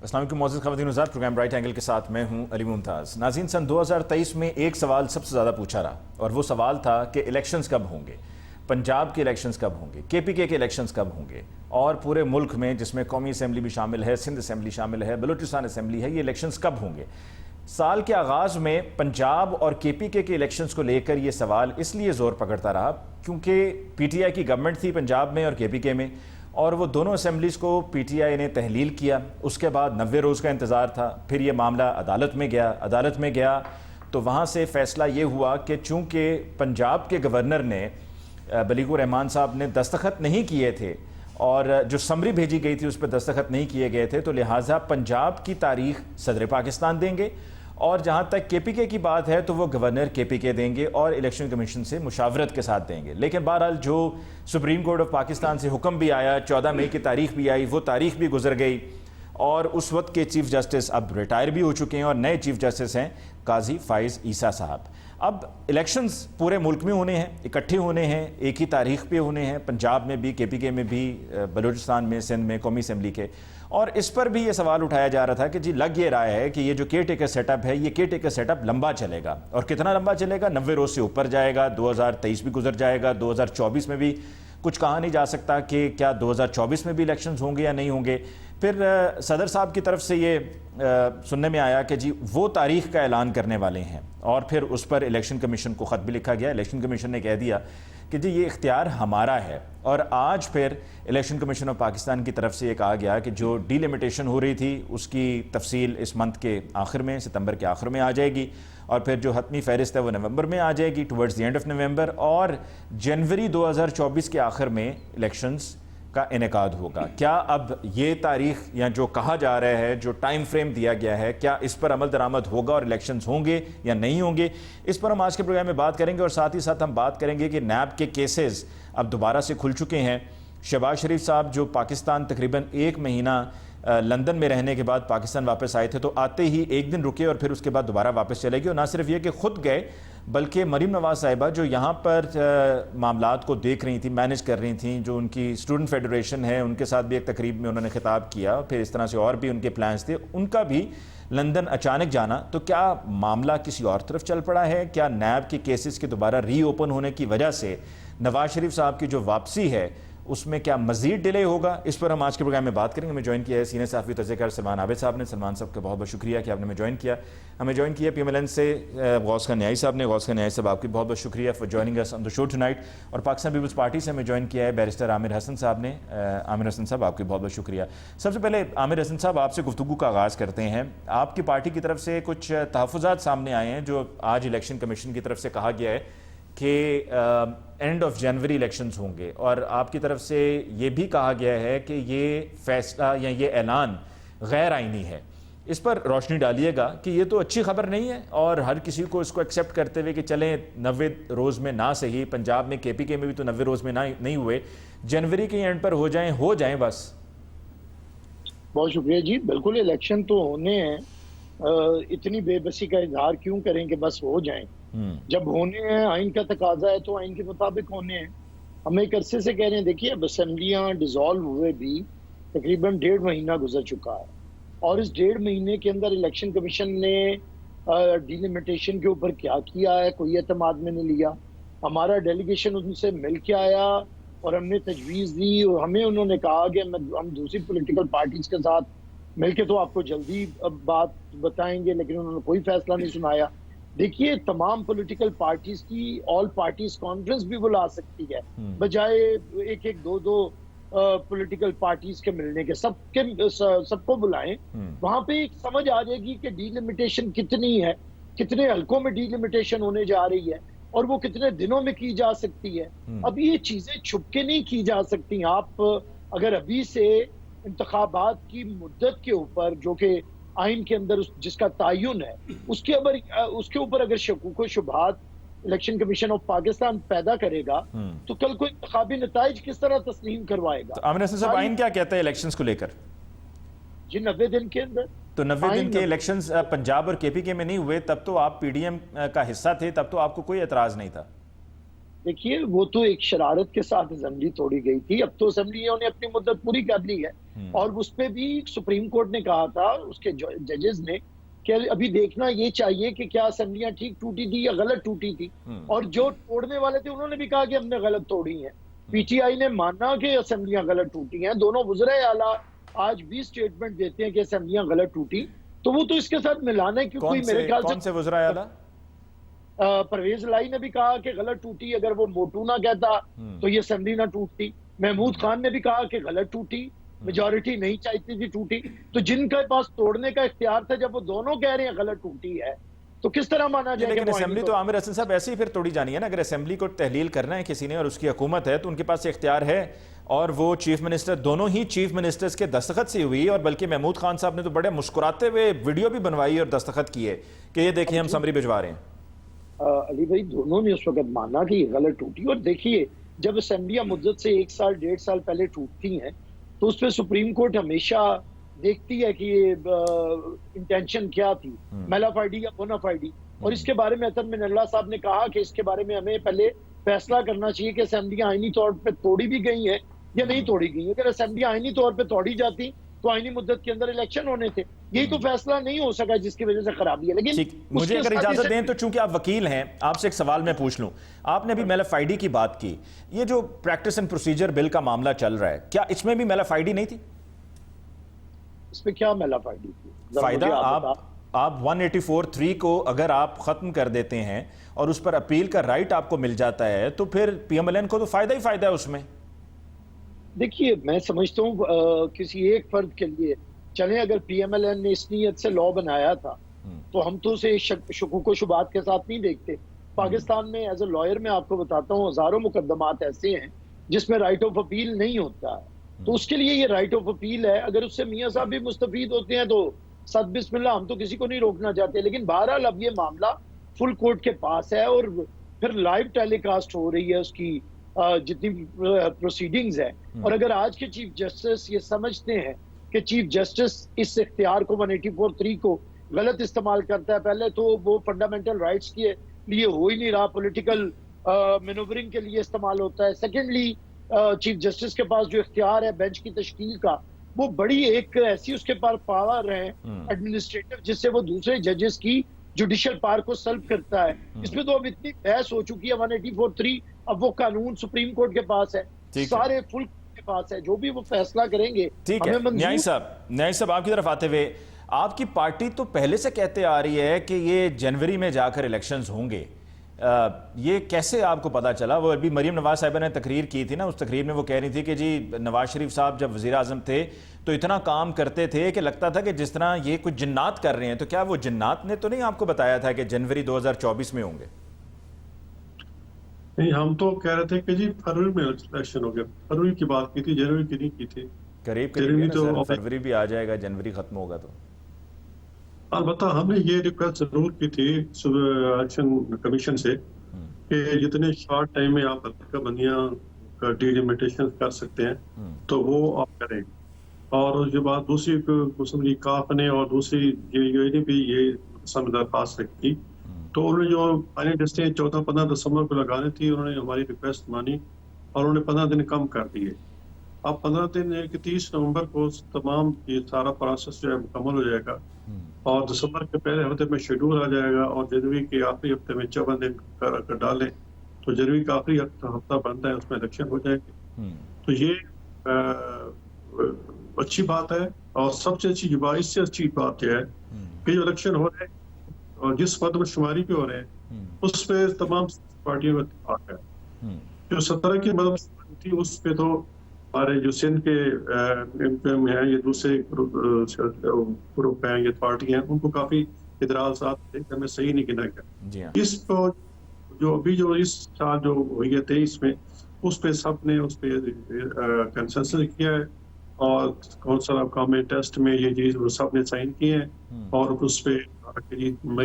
अस्सलाम वालेकुम मौजूद ख़वातीन हज़रात, प्रोग्राम राइट एंगल के साथ मैं हूं अली मुमताज़। नाज़रीन, सन 2023 में एक सवाल सबसे ज़्यादा पूछा रहा और वो सवाल था कि इलेक्शंस कब होंगे, पंजाब के इलेक्शंस कब होंगे, KPK के इलेक्शंस कब होंगे, और पूरे मुल्क में जिसमें कौमी असम्बली भी शामिल है, सिंध असम्बली शामिल है, बलूचिस्तान असम्बली है, ये इलेक्शंस कब होंगे। साल के आगाज़ में पंजाब और KPK के इलेक्शंस को लेकर ये सवाल इसलिए ज़ोर पकड़ता रहा क्योंकि PTI की गवर्नमेंट थी पंजाब में और KPK में, और वो दोनों असम्बलीज़ को PTI ने तहलील किया। उसके बाद 90 रोज़ का इंतज़ार था। फिर ये मामला अदालत में गया तो वहाँ से फ़ैसला ये हुआ कि चूँकि पंजाब के गवर्नर ने बलीगुर रहमान साहब ने दस्तखत नहीं किए थे और जो समरी भेजी गई थी उस पर दस्तखत नहीं किए गए थे, तो लिहाजा पंजाब की तारीख सदर पाकिस्तान देंगे, और जहाँ तक KPK की बात है तो वो गवर्नर KPK देंगे और इलेक्शन कमीशन से मुशावरत के साथ देंगे। लेकिन बहरहाल जो सुप्रीम कोर्ट ऑफ पाकिस्तान से हुक्म भी आया, 14 मई की तारीख भी आई, वो तारीख भी गुजर गई और उस वक्त के चीफ जस्टिस अब रिटायर भी हो चुके हैं और नए चीफ जस्टिस हैं काजी फ़ाइज़ ईसा साहब। अब इलेक्शंस पूरे मुल्क में होने हैं, इकट्ठे होने हैं, एक ही तारीख पे होने हैं, पंजाब में भी, KPK में भी, बलूचिस्तान में, सिंध में, कौमी असम्बली के। और इस पर भी ये सवाल उठाया जा रहा था कि जी लग ये रहा है कि ये जो केयर टेकर सेटअप है, ये केयर टेकर सेटअप लंबा चलेगा, और कितना लंबा चलेगा, 90 रोज़ से ऊपर जाएगा, 2023 भी गुजर जाएगा, 2024 में भी कुछ कहा नहीं जा सकता कि क्या 2024 में भी इलेक्शंस होंगे या नहीं होंगे। फिर सदर साहब की तरफ से ये सुनने में आया कि जी वो तारीख का ऐलान करने वाले हैं, और फिर उस पर इलेक्शन कमीशन को ख़त भी लिखा गया। इलेक्शन कमीशन ने कह दिया कि जी ये इख्तियार हमारा है, और आज फिर इलेक्शन कमीशन ऑफ पाकिस्तान की तरफ से ये कहा गया कि जो डिलिमिटेशन हो रही थी उसकी तफसील इस मंथ के आखिर में, सितंबर के आखिर में आ जाएगी, और फिर जो हतमी फहरिस्त है वो नवंबर में आ जाएगी, towards the end of November, और जनवरी 2024 के आखिर में इलेक्शंस का इनेकाद होगा। क्या अब ये तारीख या जो कहा जा रहा है, जो टाइम फ्रेम दिया गया है, क्या इस पर अमल दरामद होगा और इलेक्शंस होंगे या नहीं होंगे, इस पर हम आज के प्रोग्राम में बात करेंगे। और साथ ही साथ हम बात करेंगे कि नैब के केसेस अब दोबारा से खुल चुके हैं। शहबाज शरीफ साहब जो पाकिस्तान तकरीबन 1 महीना लंदन में रहने के बाद पाकिस्तान वापस आए थे, तो आते ही एक दिन रुके और फिर उसके बाद दोबारा वापस चले गए। और ना सिर्फ ये कि खुद गए, बल्कि मरीम नवाज़ साहिबा जो यहाँ पर मामलात को देख रही थी, मैनेज कर रही थी, जो उनकी स्टूडेंट फेडरेशन है, उनके साथ भी एक तकरीब में उन्होंने खिताब किया, फिर इस तरह से और भी उनके प्लान्स थे, उनका भी लंदन अचानक जाना। तो क्या मामला किसी और तरफ चल पड़ा है? क्या नैब के केसेस के दोबारा रीओपन होने की वजह से नवाज शरीफ साहब की जो वापसी है उसमें क्या मजीद डिले होगा? इस पर हम आज के प्रोग्राम में बात करेंगे। हमें ज्वाइन किया है सीनियर सहाफ़ी तज़किरा सलमान आबिद साहब ने। सलमान साहब का बहुत बहुत शुक्रिया कि आपने हमें ज्वाइन किया। हमें ज्वाइन किया PMLN से गौस खान न्याई साहब ने। गौस खान न्याई साहब, आपकी बहुत बहुत शुक्रिया for joining us on the show tonight. और पाकिस्तान पीपल्स पार्टी से हमें ज्वाइन किया है बैरिस्टर आमिर हसन साहब ने। आमिर हसन साहब, आपकी बहुत बहुत शुक्रिया। सबसे पहले आमिर हसन साहब, आपसे गुफ्तगू का आगाज़ करते हैं। आपकी पार्टी की तरफ से कुछ तहफ़्फ़ुज़ात सामने आए हैं जो आज इलेक्शन कमीशन की तरफ से कहा गया है कि एंड ऑफ जनवरी इलेक्शंस होंगे, और आपकी तरफ से ये भी कहा गया है कि ये फैसला या ये ऐलान गैर आइनी है। इस पर रोशनी डालिएगा कि ये तो अच्छी खबर नहीं है, और हर किसी को इसको एक्सेप्ट करते हुए कि चलें 90 रोज़ में ना सही, पंजाब में KPK में भी तो 90 रोज़ में ना नहीं हुए, जनवरी के एंड पर हो जाएं बस। बहुत शुक्रिया जी। बिल्कुल इलेक्शन तो होने हैं, इतनी बेबसी का इजहार क्यों करें कि बस हो जाएं। जब होने हैं, आइन का तकाजा है तो आइन के मुताबिक होने हैं। हम एक अरसे से कह रहे हैं, देखिए अब असेंबलियां डिसॉल्व हुए भी तकरीबन 1.5 महीना गुजर चुका है, और इस 1.5 महीने के अंदर इलेक्शन कमीशन ने डिलिमिटेशन के ऊपर क्या किया है कोई एतमाद में नहीं लिया। हमारा डेलीगेशन उनसे मिल के आया और हमने तजवीज़ दी, और हमें उन्होंने कहा कि हम दूसरी पॉलिटिकल पार्टीज के साथ मिलके तो आपको जल्दी बात बताएंगे, लेकिन उन्होंने कोई फैसला नहीं सुनाया। देखिए, तमाम पॉलिटिकल पार्टीज की ऑल पार्टीज कॉन्फ्रेंस भी बुला सकती है, बजाय एक एक दो पॉलिटिकल पार्टीज के मिलने के। सबको बुलाएं, वहां पे एक समझ आ जाएगी कि डीलिमिटेशन कितनी है, कितने हलकों में डीलिमिटेशन होने जा रही है, और वो कितने दिनों में की जा सकती है। अब ये चीजें छुपके नहीं की जा सकती। आप अगर अभी से इंतखाबात की मुद्दत के ऊपर, जो कि आइन के अंदर जिसका तायुन है, उसके ऊपर अगर शकूक व शुबहात इलेक्शन कमीशन ऑफ पाकिस्तान पैदा करेगा, तो कल को इंतखाबी नताइज किस तरह तस्लीम करवाएगा? तो आमिर हसन साहब, आइन क्या कहता है इलेक्शंस को लेकर? जी 90 दिन के अंदर। तो 90 दिन के इलेक्शंस पंजाब और KPK में नहीं हुए, तब तो आप PDM का हिस्सा थे, तब तो आपको कोई एतराज नहीं था। देखिए वो तो एक शरारत के साथ असेंबली तोड़ी गई थी, अब तो असेंबलियों ने अपनी मुद्दत पूरी कर ली है। और उस पे भी सुप्रीम कोर्ट ने कहा था, उसके जजेस ने, कि अभी देखना ये चाहिए कि क्या असेंबलियां ठीक टूटी थी या गलत टूटी थी। और जो तोड़ने वाले थे उन्होंने भी कहा कि हमने गलत तोड़ी है। पीटीआई ने माना कि असेंबलियां गलत टूटी हैं, दोनों वज़राए आला आज भी स्टेटमेंट देते हैं कि असेंबलियां गलत टूटी, तो वो तो इसके साथ मिलाना है, क्योंकि मेरे ख्याल कौन से वज़राए आला? परवेज लाई ने भी कहा कि गलत टूटी, अगर वो मोटू ना कहता तो ये असेंबली ना टूटती। महमूद खान ने भी कहा कि गलत टूटी, मेजॉरिटी नहीं चाहती थी टूटी। तो जिनके पास तोड़ने का इख्तियार था, जब वो दोनों कह रहे हैं गलत टूटी है, तो किस तरह माना जाए? लेकिन असेंबली तो आमिर हसन साहब ऐसे ही फिर तोड़ी जानी है ना। अगर असेंबली को तहलील करना है किसी ने और उसकी हुकूमत है तो उनके पास इख्तियार है, और वो चीफ मिनिस्टर, दोनों ही चीफ मिनिस्टर्स के दस्तखत से हुई। और बल्कि महमूद खान साहब ने तो बड़े मुस्कुराते हुए वीडियो भी बनवाई और दस्तखत किए कि ये देखिए हम समरी भिजवा रहे हैं। अली भाई, दोनों ने उस वक्त माना कि ये गलत टूटी। और देखिए, जब असेंबलियां मुद्दत से 1 साल 1.5 साल पहले टूटती हैं तो उस पर सुप्रीम कोर्ट हमेशा देखती है कि ये इंटेंशन क्या थी, मेलाफाइडी या बोनाफाइडी। और इसके बारे में अतर मिनल्ला साहब ने कहा कि इसके बारे में हमें पहले फैसला करना चाहिए कि असेंबलियां आईनी तौर पर तोड़ी भी गई हैं या नहीं तोड़ी गई। अगर असेंबलियां आईनी तौर पर तोड़ी जाती तो आईनी मुद्दत के अंदर इलेक्शन होने थे। यही तो फैसला नहीं हो सका जिसकी वजह से खराबी है। लेकिन मुझे अगर इजाजत दें तो चूंकि आप वकील हैं, आपसे एक सवाल मैं पूछ लूं। आपने अभी मेलाफाइडी की बात की, ये जो प्रैक्टिस एंड प्रोसीजर बिल का मामला चल रहा है, क्या इसमें भी मेलाफाइडी नहीं थी? इसमें क्या मेलाफाइडी थी? फायदा आप 184(3) को अगर आप खत्म कर देते हैं और उस पर अपील का राइट आपको मिल जाता है तो फिर पीएमएलएन को तो फायदा ही फायदा है उसमें। देखिए, मैं समझता हूँ किसी एक फर्द के लिए, चले अगर पीएमएलएन ने इस नीयत से लॉ बनाया था तो हम तो उसे शकूक व शुबात के साथ नहीं देखते। पाकिस्तान में एज ए लॉयर मैं आपको बताता हूँ, हजारों मुकदमात ऐसे हैं जिसमें राइट ऑफ अपील नहीं होता है, तो उसके लिए ये राइट ऑफ अपील है। अगर उससे मियाँ साहब भी मुस्तफीद होते हैं तो सद बिस्मिल्लाह, हम तो किसी को नहीं रोकना चाहते। लेकिन बहरहाल अब ये मामला फुल कोर्ट के पास है और फिर लाइव टेलीकास्ट हो रही है उसकी जितनी प्रोसीडिंग्स है। और अगर आज के चीफ जस्टिस ये समझते हैं कि चीफ जस्टिस इस इख्तियार को 184(3) को गलत इस्तेमाल करता है, पहले तो वो फंडामेंटल राइट्स के लिए हो ही नहीं रहा, पॉलिटिकल मैनूवरिंग के लिए इस्तेमाल होता है। सेकेंडली, चीफ जस्टिस के पास जो इख्तियार है बेंच की तश्कील का, वो बड़ी एक ऐसी उसके पास पावर है एडमिनिस्ट्रेटिव, जिससे वो दूसरे जजेस की जुडिशियल पावर को सल्व करता है। इसमें तो अब इतनी बहस हो चुकी है 184(3), अब वो कानून सुप्रीम कोर्ट के पास है, सारे फुल के पास है, जो भी वो फैसला करेंगे। ठीक है, न्याय साहब आपकी तरफ आते हुए, आपकी पार्टी तो पहले से कहते आ रही है कि ये जनवरी में जाकर इलेक्शंस होंगे, ये कैसे आपको पता चला? वो अभी मरीम नवाज साहिबा ने तकरीर की थी ना, उस तकरीर में वो कह रही थी कि जी नवाज शरीफ साहब जब वज़ीर आज़म थे तो इतना काम करते थे कि लगता था कि जिस तरह ये कुछ जिन्नात कर रहे हैं। तो क्या वो जिन्नात ने तो नहीं आपको बताया था कि जनवरी 2024 में होंगे? नहीं, हम तो कह रहे थे कि जी फरवरी में इलेक्शन हो गया, फरवरी की बात की थी, जनवरी की नहीं की थी। करीब तो फरवरी भी आ जाएगा, जनवरी खत्म होगा तो। अलबत्ता हमने ये रिक्वेस्ट जरूर की थी इलेक्शन कमीशन से कि जितने शॉर्ट टाइम में आप बंदियां का डिलिमिटेशन कर सकते हैं तो वो आप करें। और उसके बाद दूसरी मुस्लिम लीग काफ ने और दूसरी ने भी ये दरख्वास्त रखी, तो उन्होंने जो फाइनल डेस्टिनेशन 14-15 दिसंबर को लगानी थी, उन्होंने हमारी रिक्वेस्ट मानी और उन्होंने 15 दिन कम कर दिए। अब 15 दिन 31 नवंबर को तमाम ये सारा प्रोसेस जो है मुकम्मल हो जाएगा और दिसंबर के पहले हफ्ते में शेड्यूल आ जाएगा और जनवरी के आखिरी हफ्ते में 54 दिन कर डालें तो जनवरी का आखिरी हफ्ता बनता है, उसमें इलेक्शन हो जाएंगे। तो ये अच्छी बात है। और सबसे अच्छी इससे अच्छी बात यह है कि जो इलेक्शन हो रहे हैं और जिस मददशुमारी पे हो रहे हैं उस पे तमाम पार्टियों का इत्तेफाक है। जो 17 की मददशुमारी थी उस पे तो हमारे जो सिंध के एमपीएम हैं, ये दूसरे ग्रुप हैं, ये पार्टी हैं, उनको काफी इतराज़ात थे कि हमें सही नहीं गिना गया। इस तो जो अभी जो इस साल जो हुई है 23 में, उस पे सब ने उस पे कंसेंसस किया है और काउंसिल ऑफ कॉमन टेस्ट में ये चीज वो सब ने साइन किए हैं और उस पे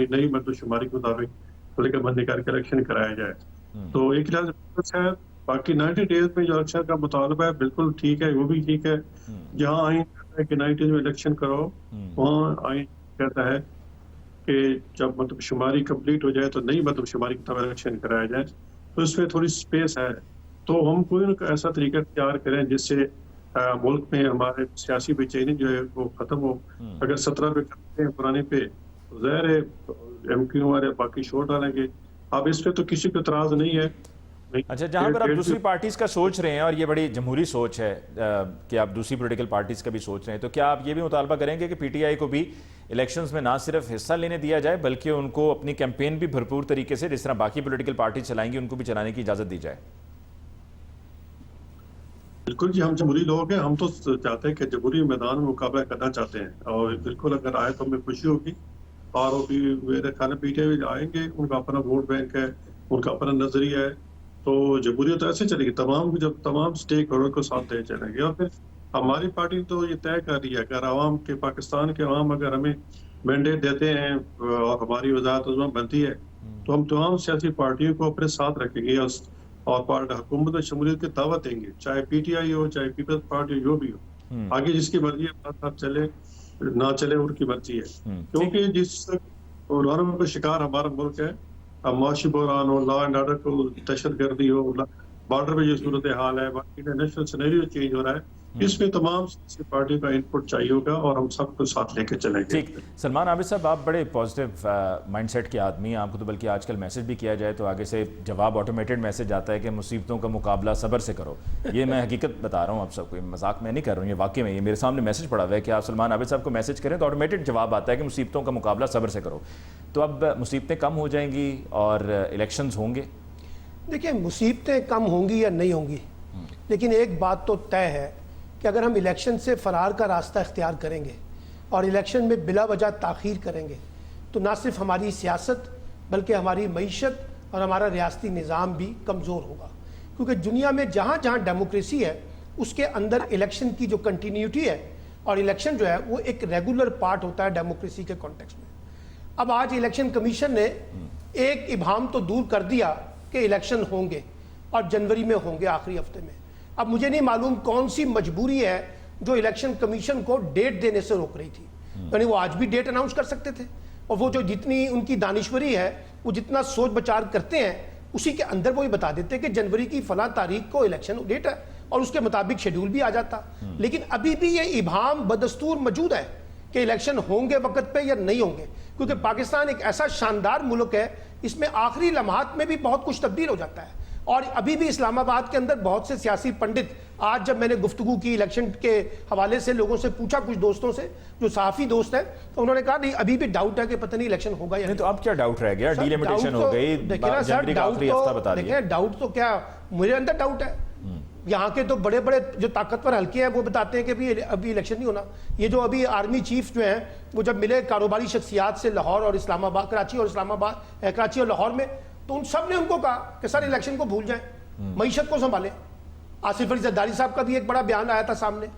नई मर्दशुमारी के मुताबिक तरीका बंदी करके इलेक्शन कराया जाए। तो एक लिहाज है। बाकी 90 डेज में जो इलेक्शन का मुतालबा है बिल्कुल ठीक है, वो भी ठीक है। जहाँ आइन कहता है कि 90 डेज में इलेक्शन करो, वहाँ आइन कहता है कि जब मददशुमारी कंप्लीट हो जाए तो नई मददशुमारी की तरह इलेक्शन कराया जाए। तो इसमें थोड़ी स्पेस है। तो हम कोई ना कोई ऐसा तरीका तैयार करें जिससे मुल्क में हमारे सियासी बेचैनी जो है वो खत्म हो। अगर 17 पे करते हैं पुराने पे तो ज़ाहिर है MQ हमारे बाकी शोर डालेंगे। अब इस पे तो किसी को इतराज नहीं है। अच्छा, जहां पर आप दूसरी पार्टीज का सोच रहे हैं और ये बड़ी जमहूरी सोच है कि आप दूसरी पॉलिटिकल पार्टीज का भी सोच रहे हैं, तो क्या आप ये भी मुतालबा करेंगे कि PTI को भी इलेक्शंस में ना सिर्फ हिस्सा लेने दिया जाए बल्कि उनको अपनी कैंपेन भी भरपूर तरीके से जिस तरह बाकी पॉलिटिकल पार्टी चलाएंगी उनको भी चलाने की इजाजत दी जाए? बिल्कुल जी, हम जमहूरी लोग हैं, हम तो चाहते हैं कि जमहूरी मैदान में मुकाबला करना चाहते हैं और बिल्कुल अगर आए तो हमें खुशी होगी। और वो भी मेरे ख्याल PTI आएंगे, उनका अपना वोट बैंक है, उनका अपना नजरिया है, तो जमहूरियत तो ऐसे चलेगी। जब तमाम स्टेक होल्डर को साथ दे चलेंगे। और फिर हमारी पार्टी तो ये तय कर रही है, अगर आवाम के पाकिस्तान के आवाम अगर हमें मैंडेट देते हैं और हमारी वजारत उज़्मा बनती है तो हम तमाम सियासी पार्टियों को अपने साथ रखेंगे और पार्टी हुकूमत में शमूलियत की दावत देंगे, चाहे PTI हो चाहे पीपल्स पार्टी जो भी हो। आगे जिसकी मर्जी है बात चले ना चले उनकी मर्जी है, क्योंकि जिस उन्होंने को शिकार हमारा मुल्क है। अब माशी बहरान हो, लॉ एंड ऑर्डर को दहशतगर्दी हो, बॉर्डर पे जो सूरत हाल है, बाकी इंटरनेशनल सिनेरियो चेंज हो रहा है, इसमें तमाम पार्टी का इनपुट चाहिए होगा और हम सबको साथ लेके चलेंगे। ठीक, सलमान आबिद साहब, आप बड़े पॉजिटिव माइंडसेट के आदमी हैं। आपको तो बल्कि आजकल मैसेज भी किया जाए तो आगे से जवाब ऑटोमेटेड मैसेज आता है कि मुसीबतों का मुकाबला सब्र से करो। ये मैं हकीकत बता रहा हूँ आप सबको, मजाक में नहीं कर रहा हूँ, ये वाकई में, ये मेरे सामने मैसेज पड़ा हुआ है कि आप सलमान आबिद साहब को मैसेज करें तो ऑटोमेटेड जवाब आता है कि मुसीबतों का मुकाबला सब्र से करो। तो अब मुसीबतें कम हो जाएंगी और इलेक्शंस होंगे? देखिए, मुसीबतें कम होंगी या नहीं होंगी, लेकिन एक बात तो तय है कि अगर हम इलेक्शन से फरार का रास्ता इख्तियार करेंगे और इलेक्शन में बिला वजह ताख़ीर करेंगे तो ना सिर्फ हमारी सियासत बल्कि हमारी मईशत और हमारा रियासती निज़ाम भी कमज़ोर होगा। क्योंकि दुनिया में जहाँ जहाँ डेमोक्रेसी है उसके अंदर इलेक्शन की जो कंटिन्यूटी है और इलेक्शन जो है वो एक रेगुलर पार्ट होता है डेमोक्रेसी के कॉन्टेक्स्ट में। अब आज इलेक्शन कमीशन ने एक इबाम तो दूर कर दिया कि इलेक्शन होंगे और जनवरी में होंगे, आखिरी हफ्ते में। अब मुझे नहीं मालूम कौन सी मजबूरी है जो इलेक्शन कमीशन को डेट देने से रोक रही थी। यानी वो आज भी डेट अनाउंस कर सकते थे और वो जो जितनी उनकी दानिश्वरी है, वो जितना सोच बचार करते हैं, उसी के अंदर वो ही बता देते कि जनवरी की फला तारीख को इलेक्शन डेट है और उसके मुताबिक शेड्यूल भी आ जाता। लेकिन अभी भी ये इबाम बदस्तूर मौजूद है कि इलेक्शन होंगे वक्त पे या नहीं होंगे, क्योंकि पाकिस्तान एक ऐसा शानदार मुल्क है, इसमें आखिरी लम्हात में भी बहुत कुछ तब्दील हो जाता है। और अभी भी इस्लामाबाद के अंदर बहुत से सियासी पंडित, आज जब मैंने गुफ्तगू की इलेक्शन के हवाले से, लोगों से पूछा, कुछ दोस्तों से जो सहाफ़ी दोस्त हैं, तो उन्होंने कहा नहीं अभी भी डाउट है कि पता नहीं इलेक्शन होगा या नहीं। तो अब क्या डाउट रह गया? डिलिमिटेशन हो गई, जनवरी का आखिरी हफ्ता बता दिया। देखिए, डाउट तो क्या, मेरे अंदर डाउट है। यहाँ के तो बड़े बड़े जो ताकतवर हल्के हैं वो बताते हैं कि अभी इलेक्शन नहीं होना। ये जो अभी आर्मी चीफ जो हैं वो जब मिले कारोबारी शख्सियात से लाहौर और इस्लामाबाद, कराची और इस्लामाबाद, कराची और लाहौर में, तो उन सब ने उनको कहा कि सर इलेक्शन को भूल जाएं, मईशत को संभालें। आसिफ अली जरदारी साहब का भी एक बड़ा बयान आया था सामने,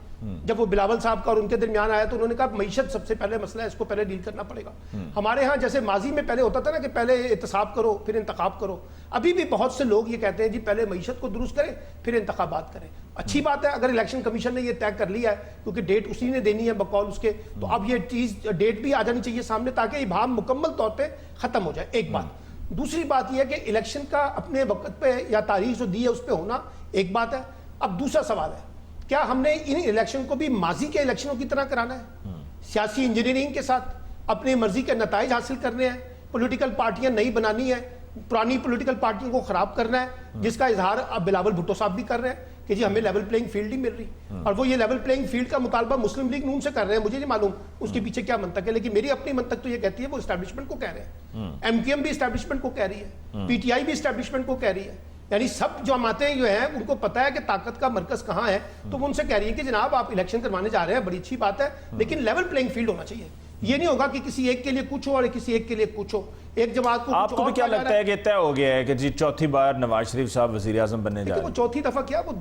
जब वो बिलावल साहब का और उनके दरमियान आया तो उन्होंने कहा मईशत सबसे पहले मसला है, इसको पहले डील करना पड़ेगा। हमारे यहाँ जैसे माजी में पहले होता था ना कि पहले एहतसाब करो फिर इंतखाब करो, अभी भी बहुत से लोग ये कहते हैं जी पहले मईशत को दुरुस्त करें फिर इंतखाबात करें। अच्छी बात है अगर इलेक्शन कमीशन ने ये तय कर लिया है, क्योंकि डेट उसी ने देनी है बकौल उसके, तो अब ये चीज डेट भी आ जानी चाहिए सामने ताकि इबाम मुकम्मल तौर पर खत्म हो जाए। एक बात। दूसरी बात यह है कि इलेक्शन का अपने वक्त पे या तारीख जो दी है उस पर होना एक बात है। अब दूसरा सवाल है, क्या हमने इन इलेक्शन को भी माजी के इलेक्शनों की तरह कराना है, सियासी इंजीनियरिंग के साथ अपनी मर्जी के नताइज हासिल करने हैं, पॉलिटिकल पार्टियां नई बनानी है, पुरानी पॉलिटिकल पार्टियों को खराब करना है, जिसका इजहार अब बिलावल भुट्टो साहब भी कर रहे हैं कि जी हमें लेवल प्लेइंग फील्ड नहीं मिल रही। और वो ये लेवल प्लेइंग फील्ड का मुतालबा मुस्लिम लीग नून से कर रहे हैं, मुझे नहीं मालूम उसके पीछे क्या मंतक है, लेकिन मेरी अपनी मंतक तो ये कहती है वो एस्टैब्लिशमेंट को कह रहे हैं, MQM भी एस्टैब्लिशमेंट को कह रही है, PTI भी एस्टैब्लिशमेंट को कह रही है। यानी सब जमातें जो हैं उनको पता है कि ताकत का मरकज कहां है, तो वो उनसे कह रही है कि जनाब आप इलेक्शन करवाने जा रहे हैं, बड़ी अच्छी बात है, लेकिन लेवल प्लेइंग फील्ड होना चाहिए। ये नहीं होगा कि किसी एक के लिए कुछ हो और किसी एक के लिए कुछ हो, एक जमात को। आपको भी क्या लगता है कि तय हो गया है कि जी चौथी बार नवाज शरीफ साहब वजीर आजम बनने जा रहे हैं? वो चौथी दफा क्या, वो